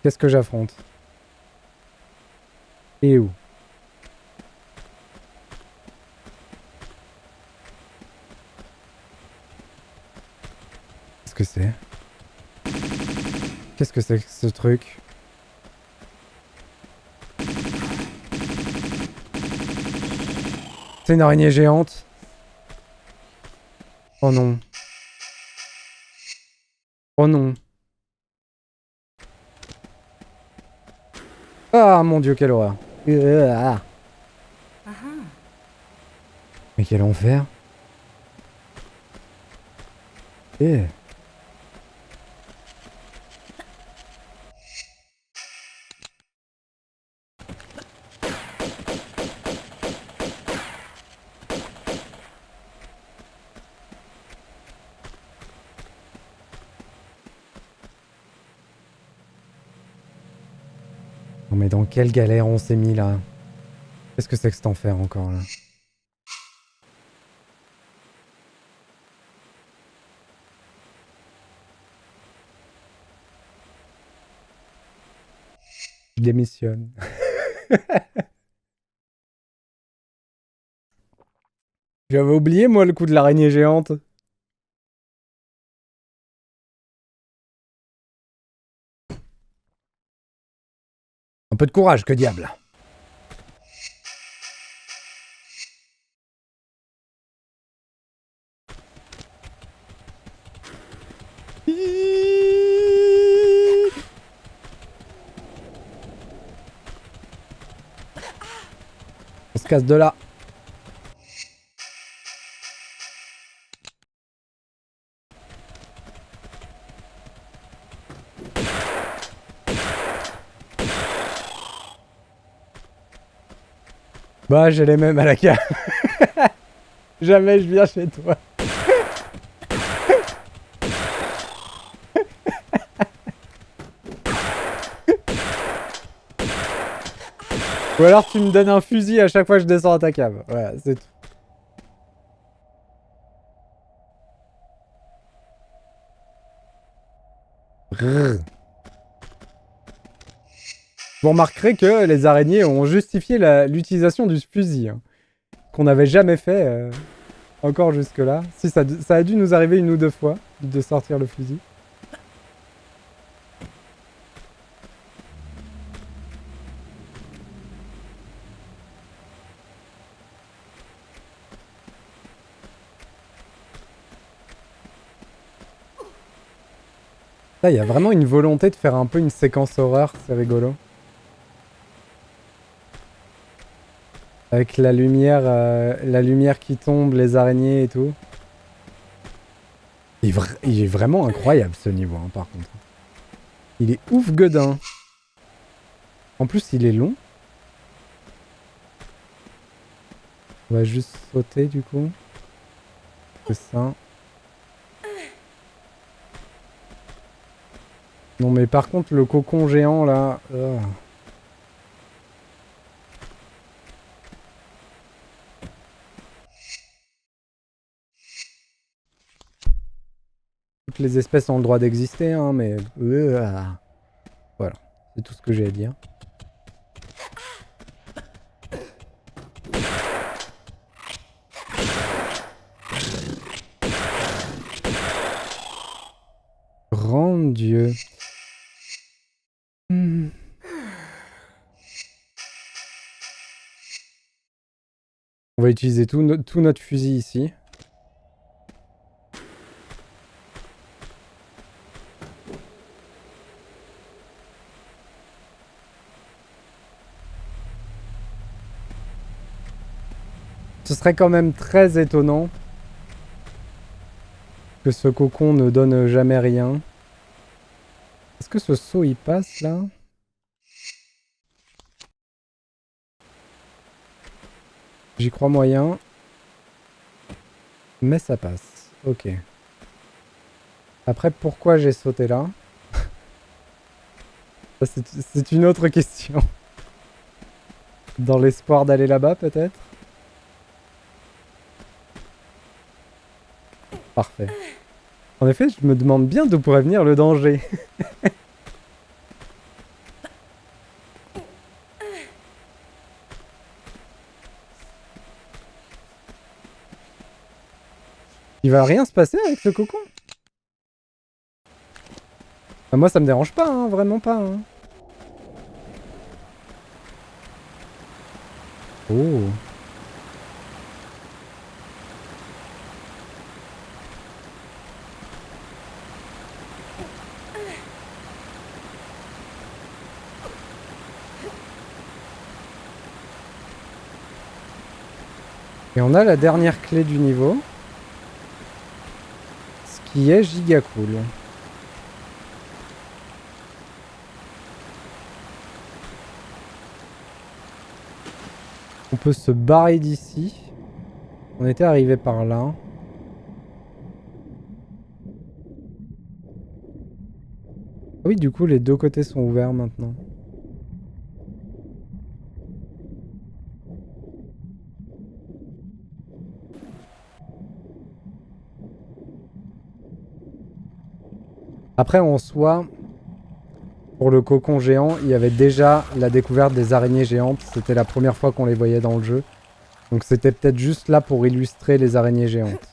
A: Qu'est-ce que j'affronte? Et où? Qu'est-ce que c'est? Qu'est-ce que c'est que ce truc? C'est une araignée géante. Oh non. Oh non. Ah mon dieu, quelle horreur. Ah. Mais quel enfer. Eh. Non mais dans quelle galère on s'est mis là? Qu'est-ce que c'est que cet enfer encore là? Je démissionne. J'avais oublié moi le coup de l'araignée géante. Un peu de courage, que diable. On se casse de là. Bah, j'ai les mêmes à la cave. Jamais je viens chez toi. Ou alors tu me donnes un fusil à chaque fois que je descends à ta cave. Voilà, c'est tout. Vous remarquerez que les araignées ont justifié l'utilisation du fusil. Hein, qu'on n'avait jamais fait encore jusque-là. Si, ça a dû nous arriver une ou deux fois de sortir le fusil. Là, il y a vraiment une volonté de faire un peu une séquence horreur, c'est rigolo. Avec la lumière qui tombe, les araignées et tout. Il est vraiment incroyable ce niveau, hein, par contre. Il est ouf godin. En plus, il est long. On va juste sauter du coup. C'est ça. Non mais par contre, le cocon géant là... Toutes les espèces ont le droit d'exister, hein, mais... Voilà, c'est tout ce que j'ai à dire. Grand Dieu. On va utiliser tout notre fusil ici. Ce serait quand même très étonnant que ce cocon ne donne jamais rien. Est-ce que ce saut il passe là? J'y crois moyen. Mais ça passe. Ok. Après, pourquoi j'ai sauté là? C'est une autre question. Dans l'espoir d'aller là-bas, peut-être? Parfait. En effet, je me demande bien d'où pourrait venir le danger. Il va rien se passer avec ce cocon? Ah, moi, ça me dérange pas, hein, vraiment pas. Hein. Oh. Et on a la dernière clé du niveau. Ce qui est giga cool. On peut se barrer d'ici. On était arrivé par là. Ah oui, du coup, les deux côtés sont ouverts maintenant. Après, en soi, pour le cocon géant, il y avait déjà la découverte des araignées géantes. C'était la première fois qu'on les voyait dans le jeu. Donc c'était peut-être juste là pour illustrer les araignées géantes.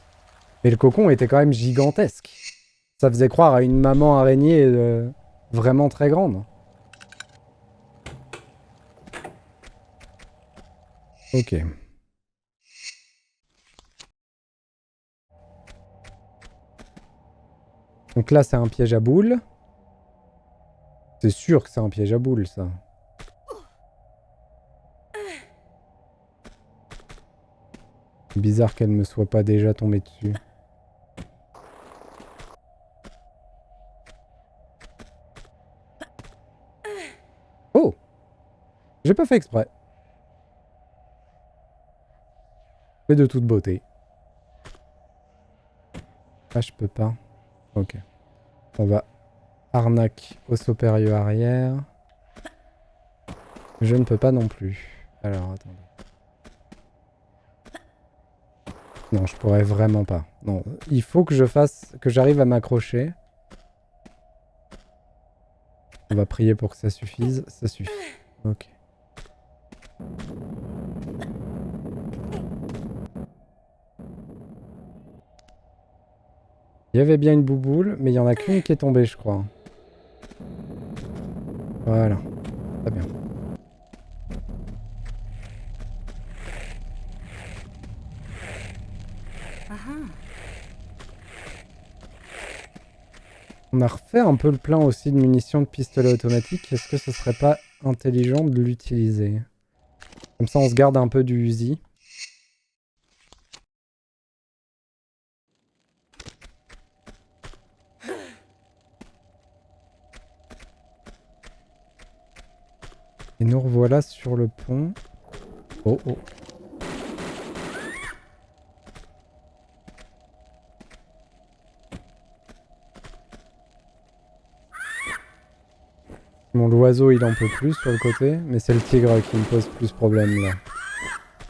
A: Mais le cocon était quand même gigantesque. Ça faisait croire à une maman araignée vraiment très grande. Ok. Donc là, c'est un piège à boules. C'est sûr que c'est un piège à boules, ça. Bizarre qu'elle me soit pas déjà tombée dessus. Oh! J'ai pas fait exprès. Mais de toute beauté. Ah, je peux pas. Ok. On va arnaque au supérieur arrière. Je ne peux pas non plus. Alors, attendez. Non, je pourrais vraiment pas. Non, il faut que je fasse... que j'arrive à m'accrocher. On va prier pour que ça suffise. Ça suffit. Ok. Il y avait bien une bouboule, mais il y en a qu'une qui est tombée, je crois. Voilà. Très bien. On a refait un peu le plein aussi de munitions de pistolet automatique. Est-ce que ce serait pas intelligent de l'utiliser? Comme ça, on se garde un peu du Uzi. Et nous revoilà sur le pont. Oh oh. Bon, l'oiseau, il en peut plus sur le côté, mais c'est le tigre qui me pose plus problème là.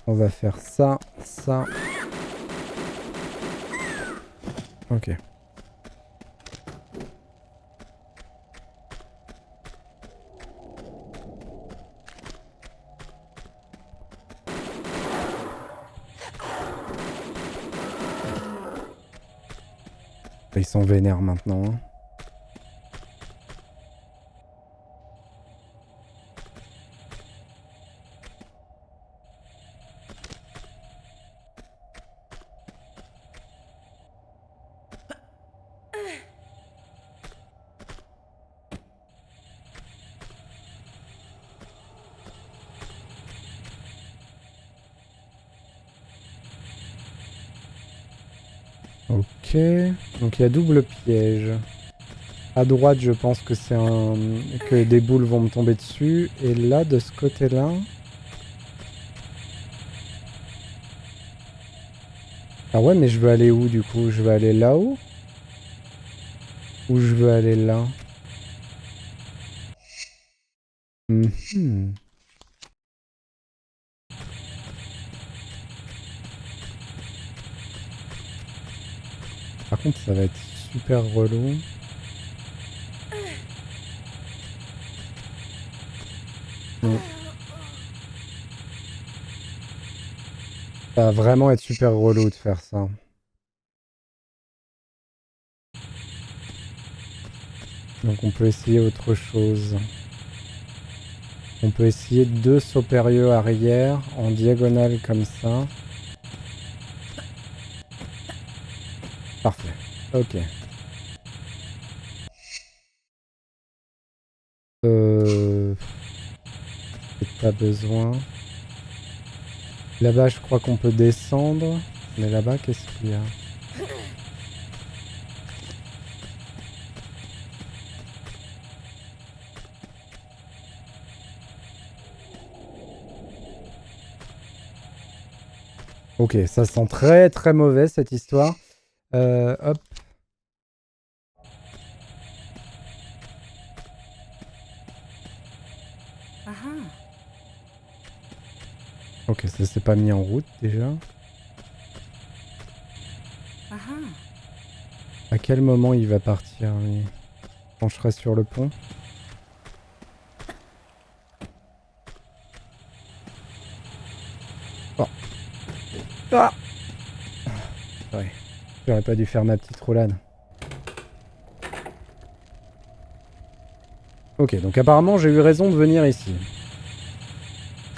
A: On va faire ça, ça. Ok. Ils sont vénères maintenant. Hein. Ok. Donc il y a double piège. À droite, je pense que c'est un... que des boules vont me tomber dessus. Et là, de ce côté-là... Ah ouais, mais je veux aller où du coup? Je veux aller là-haut? Ou je veux aller là? Mhm. Par contre, ça va être super relou. Non. Ça va vraiment être super relou de faire ça. Donc on peut essayer autre chose. On peut essayer deux sauts périlleux arrière en diagonale comme ça. Parfait. Ok. Peut-être pas besoin. Là-bas, je crois qu'on peut descendre. Mais là-bas, qu'est-ce qu'il y a? Ok, ça sent très très mauvais cette histoire. Hop. Ok, ça s'est pas mis en route déjà. À quel moment il va partir lui? Quand je serai sur le pont? Oh. Ah ouais. J'aurais pas dû faire ma petite roulade. Ok, donc apparemment j'ai eu raison de venir ici.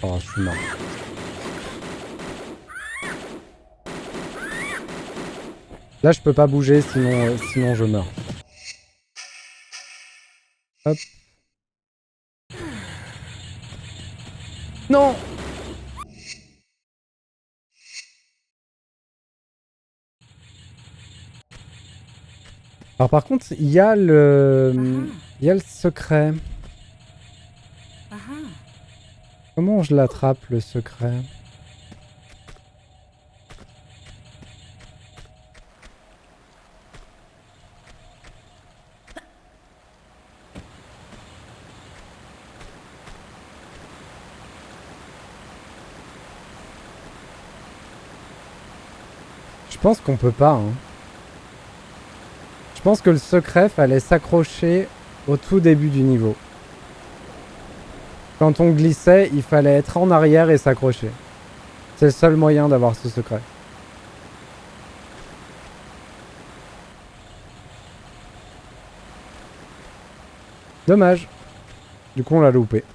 A: Oh, je suis mort. Là, je peux pas bouger, sinon je meurs. Hop. Non! Alors par contre, il y a le secret. Comment je l'attrape, le secret? Je pense qu'on peut pas, hein. Je pense que le secret, fallait s'accrocher au tout début du niveau. Quand on glissait, il fallait être en arrière et s'accrocher. C'est le seul moyen d'avoir ce secret. Dommage. Du coup, on l'a loupé.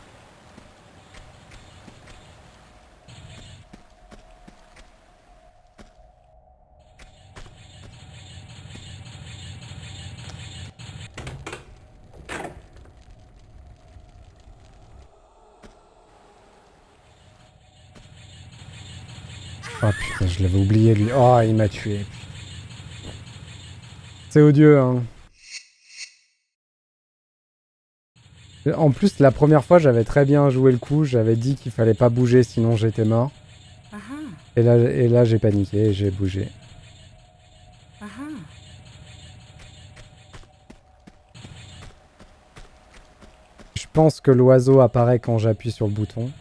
A: Oh putain, je l'avais oublié lui. Oh, il m'a tué. C'est odieux, hein. En plus, la première fois, j'avais très bien joué le coup. J'avais dit qu'il fallait pas bouger, sinon j'étais mort. Et là j'ai paniqué et j'ai bougé. Je pense que l'oiseau apparaît quand j'appuie sur le bouton.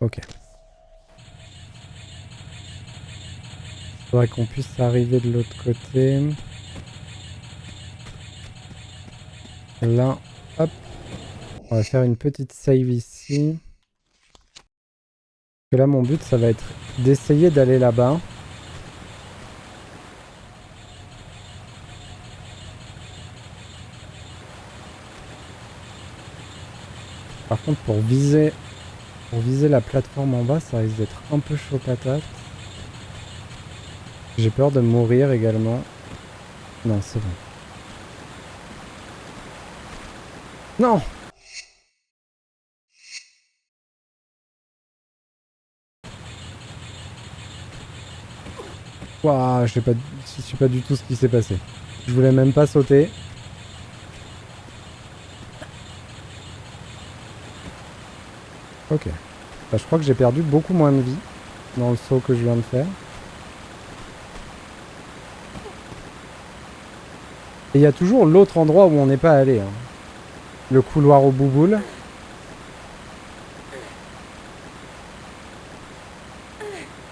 A: Ok. Faudrait qu'on puisse arriver de l'autre côté. Là, hop. On va faire une petite save ici. Parce que là, mon but, ça va être d'essayer d'aller là-bas. Par contre, pour viser la plateforme en bas, ça risque d'être un peu chaud patate. J'ai peur de mourir également. Non, c'est bon. Non! Waouh, je sais pas du tout ce qui s'est passé. Je voulais même pas sauter. Ok. Bah, je crois que j'ai perdu beaucoup moins de vie dans le saut que je viens de faire. Et il y a toujours l'autre endroit où on n'est pas allé, hein. Le couloir au bouboule.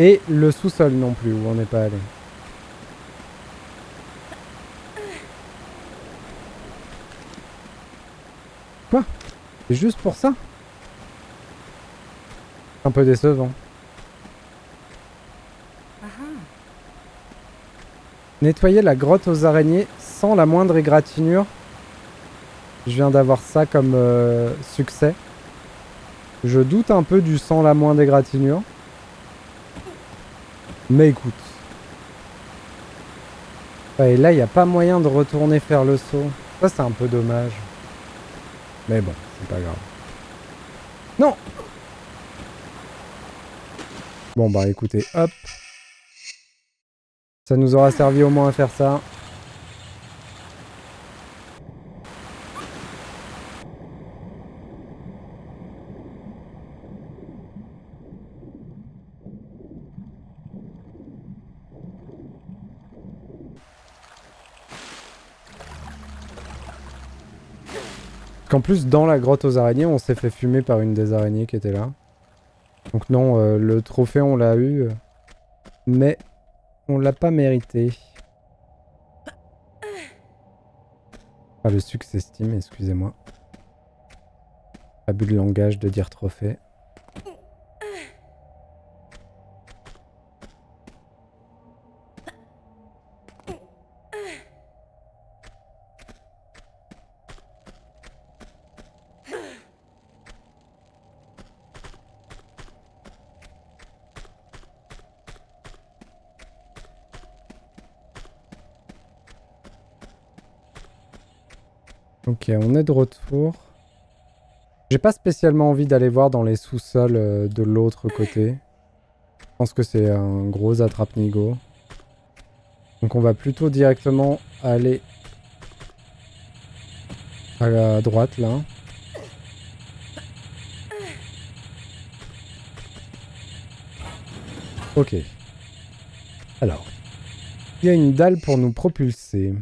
A: Et le sous-sol non plus, où on n'est pas allé. Quoi? C'est juste pour ça? Un peu décevant. Nettoyer la grotte aux araignées sans la moindre égratignure. Je viens d'avoir ça comme succès. Je doute un peu du sans la moindre égratignure. Mais écoute. Ouais, et là, il n'y a pas moyen de retourner faire le saut. Ça, c'est un peu dommage. Mais bon, c'est pas grave. Non! Bon, bah écoutez, hop. Ça nous aura servi au moins à faire ça. Qu'en plus, dans la grotte aux araignées, on s'est fait fumer par une des araignées qui était là. Donc non, le trophée, on l'a eu. Mais on l'a pas mérité. Ah, le succès Steam, excusez-moi. Abus de langage de dire trophée. Ok, on est de retour. J'ai pas spécialement envie d'aller voir dans les sous-sols de l'autre côté. Je pense que c'est un gros attrape-nigo. Donc on va plutôt directement aller à droite là. Ok. Alors, il y a une dalle pour nous propulser.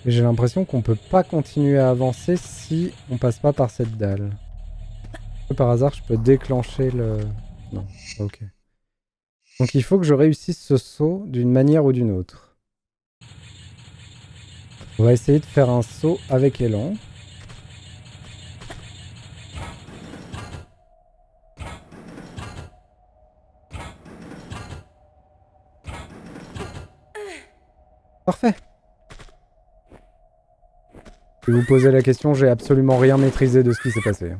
A: Et j'ai l'impression qu'on peut pas continuer à avancer si on passe pas par cette dalle. Par hasard, je peux déclencher le... Non, ok. Donc il faut que je réussisse ce saut d'une manière ou d'une autre. On va essayer de faire un saut avec élan. Parfait. Si vous posez la question, j'ai absolument rien maîtrisé de ce qui s'est passé.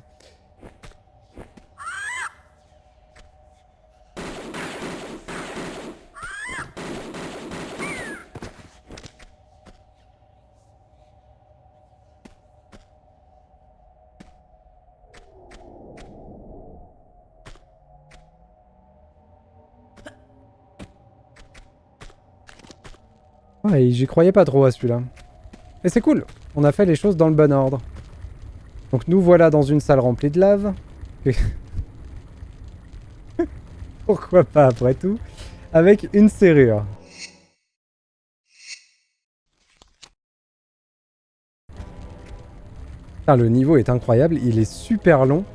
A: Ouais, j'y croyais pas trop à celui-là. Et c'est cool, on a fait les choses dans le bon ordre. Donc nous voilà dans une salle remplie de lave. Pourquoi pas après tout. Avec une serrure. Putain, le niveau est incroyable, il est super long.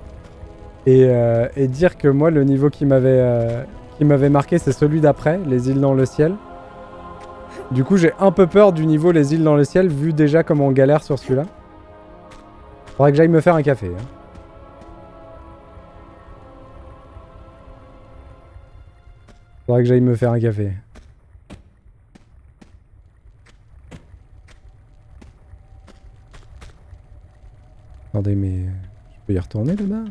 A: Et dire que moi le niveau qui m'avait marqué c'est celui d'après, les îles dans le ciel. Du coup j'ai un peu peur du niveau les îles dans le ciel vu déjà comment on galère sur celui-là. Faudrait que j'aille me faire un café. Hein. Faudrait que j'aille me faire un café. Attendez, mais je peux y retourner là-bas?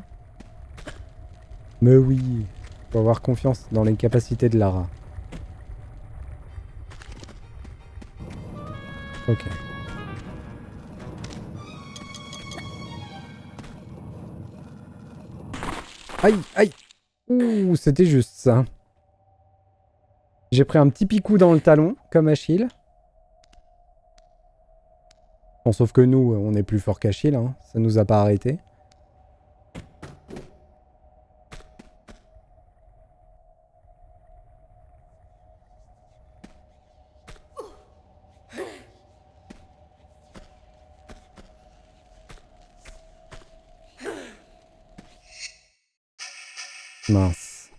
A: Mais oui, faut avoir confiance dans les capacités de Lara. Ok. Aïe, aïe. Ouh, c'était juste ça. J'ai pris un petit picou dans le talon, comme Achille. Bon, sauf que nous, on est plus fort qu'Achille, hein. Ça nous a pas arrêté. Mince.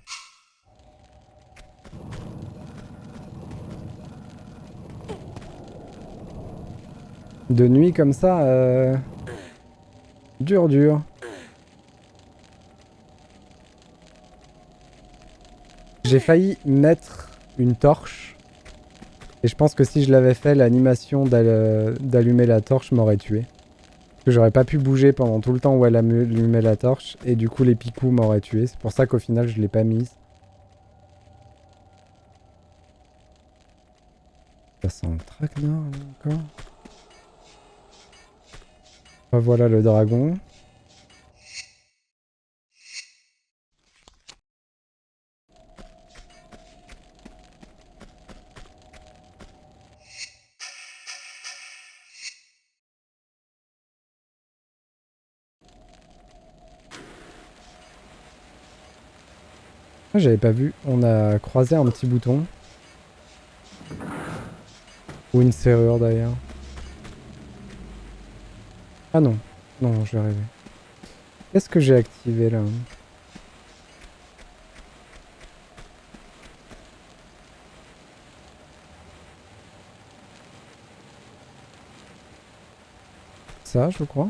A: De nuit comme ça, dur, dur. J'ai failli mettre une torche. Et je pense que si je l'avais fait, l'animation d'allumer la torche m'aurait tué. Parce que j'aurais pas pu bouger pendant tout le temps où elle allumait la torche. Et du coup, les picous m'auraient tué. C'est pour ça qu'au final, je l'ai pas mise. Ça sent le traquenard, là, encore. Voilà le dragon. Ah, j'avais pas vu. On a croisé un petit bouton. Ou une serrure d'ailleurs. Ah non. Non, je vais rêver. Qu'est-ce que j'ai activé là? Ça, je crois.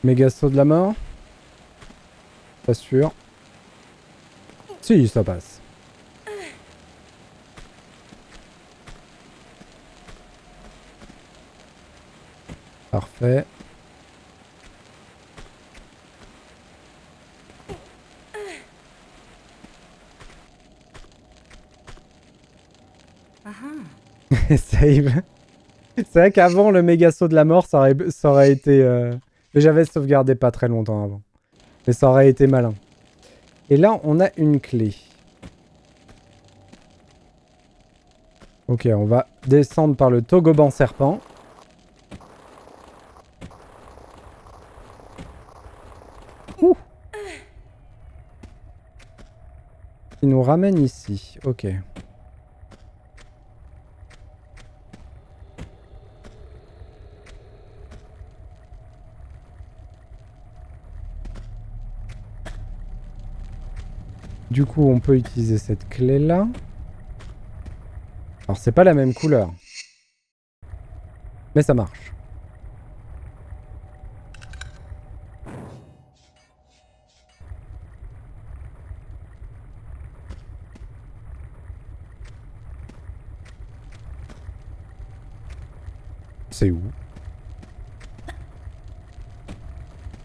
A: Méga saut de la mort. Pas sûr. Si, ça passe. Parfait. Save. C'est vrai qu'avant le méga saut de la mort, ça aurait été... Mais j'avais sauvegardé pas très longtemps avant. Mais ça aurait été malin. Et là, on a une clé. Ok, on va descendre par le toboggan serpent. Ouh. Il nous ramène ici. Ok. Du coup, on peut utiliser cette clé-là. Alors, c'est pas la même couleur. Mais ça marche. C'est où?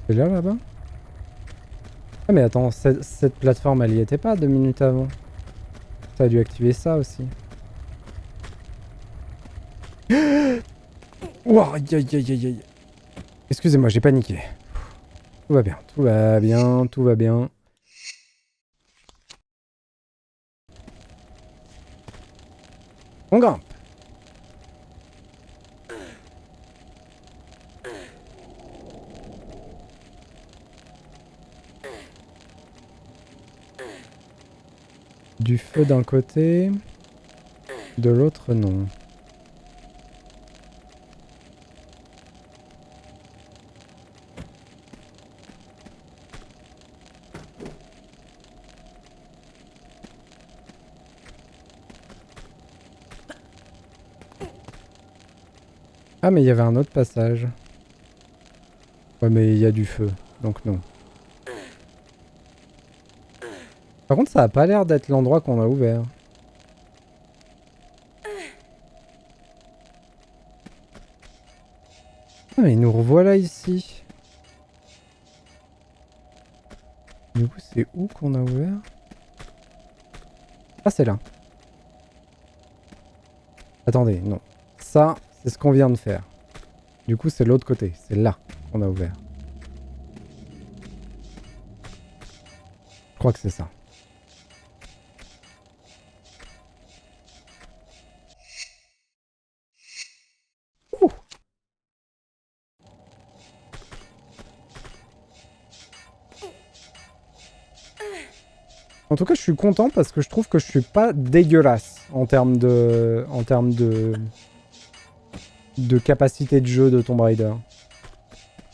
A: C'est là, là-bas? Ah mais attends, cette plateforme, elle y était pas 2 minutes avant. Ça a dû activer ça aussi. Ouah, aïe aïe aïe aïe aïe. Excusez-moi, j'ai paniqué. Tout va bien, tout va bien, tout va bien. On grimpe. Du feu d'un côté, de l'autre non. Ah mais il y avait un autre passage. Ouais mais il y a du feu, donc non. Par contre ça a pas l'air d'être l'endroit qu'on a ouvert. Ah mais nous revoilà ici. Du coup c'est où qu'on a ouvert? Ah c'est là. Attendez, non. Ça, c'est ce qu'on vient de faire. Du coup c'est l'autre côté, c'est là qu'on a ouvert. Je crois que c'est ça. Ouh. En tout cas, je suis content parce que je trouve que je suis pas dégueulasse en termes de capacité de jeu de Tomb Raider.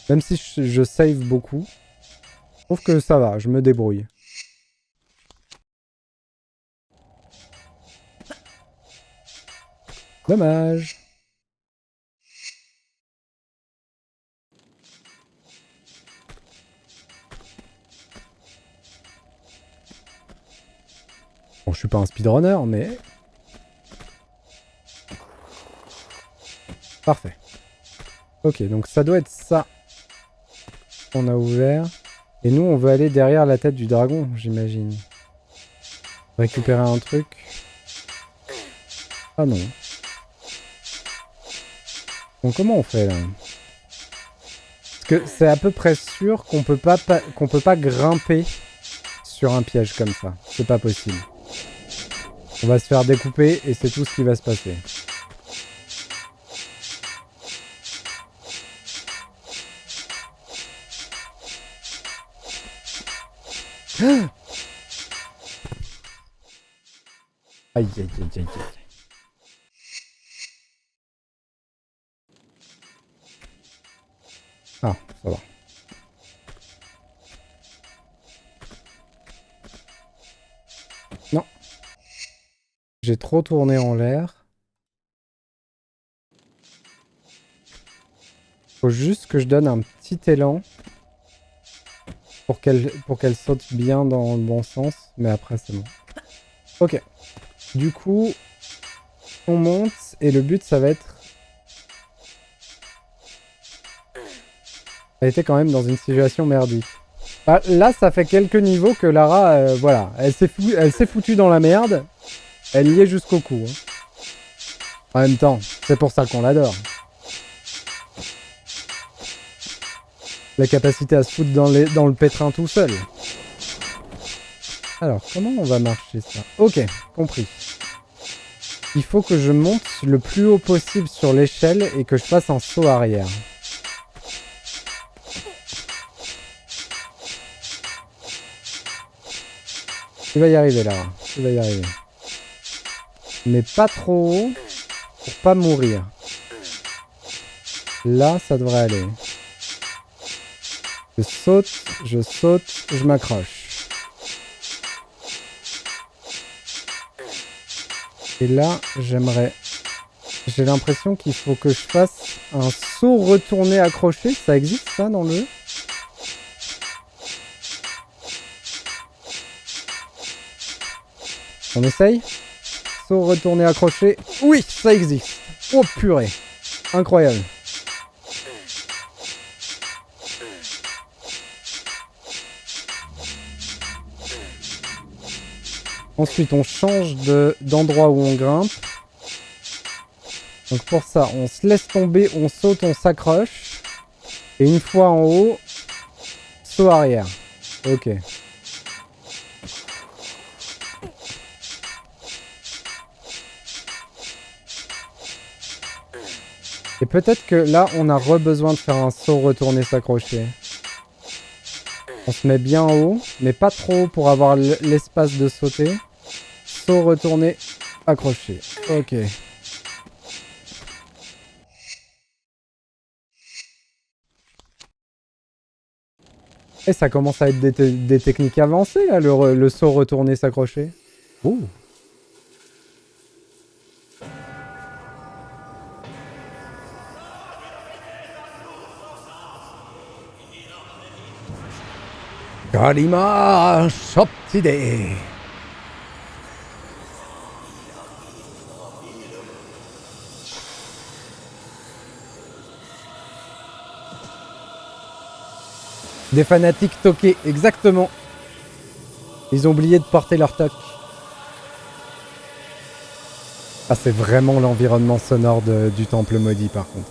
A: Même si je save beaucoup, je trouve que ça va, je me débrouille. Dommage. Bon, je suis pas un speedrunner, mais... Parfait. Ok, donc ça doit être ça qu'on a ouvert. Et nous, on veut aller derrière la tête du dragon, j'imagine. Récupérer un truc. Ah non. Donc comment on fait là? Parce que c'est à peu près sûr qu'on peut pas grimper sur un piège comme ça. C'est pas possible. On va se faire découper et c'est tout ce qui va se passer. Aïe aïe aïe aïe aïe. Ah, ça va. Non. J'ai trop tourné en l'air. Faut juste que je donne un petit élan pour qu'elle saute bien dans le bon sens. mais après c'est bon. Ok. Du coup, on monte et le but ça va être... Elle était quand même dans une situation merdique. Ah, là, ça fait quelques niveaux que Lara, voilà, elle s'est foutue dans la merde. Elle y est jusqu'au cou. Hein. En même temps, c'est pour ça qu'on l'adore. La capacité à se foutre dans le pétrin tout seul. Alors, comment on va marcher ça? Ok, compris. Il faut que je monte le plus haut possible sur l'échelle et que je fasse un saut arrière. Tu vas y arriver, Lara. Tu vas y arriver. Mais pas trop haut pour pas mourir. Là, ça devrait aller. Je saute, je m'accroche. Et là, j'aimerais... J'ai l'impression qu'il faut que je fasse un saut retourné accroché. Ça existe ça dans le... On essaye? Saut retourné accroché. Oui, ça existe. Oh purée. Incroyable. Ensuite, on change d'endroit où on grimpe. Donc pour ça, on se laisse tomber, on saute, on s'accroche. Et une fois en haut, saut arrière. Ok. Et peut-être que là, on a besoin de faire un saut retourné s'accrocher. On se met bien en haut, mais pas trop haut pour avoir l'espace de sauter. Saut retourné accroché. Ok. Et ça commence à être des techniques avancées, là, le saut retourné s'accrocher. Ouh. Kalima Shoptide. Des fanatiques toqués, exactement. Ils ont oublié de porter leur toque. Ah, c'est vraiment l'environnement sonore du temple maudit, par contre.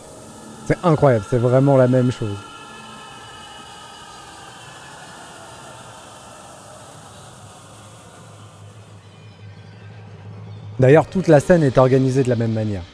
A: C'est incroyable, c'est vraiment la même chose. D'ailleurs, toute la scène est organisée de la même manière.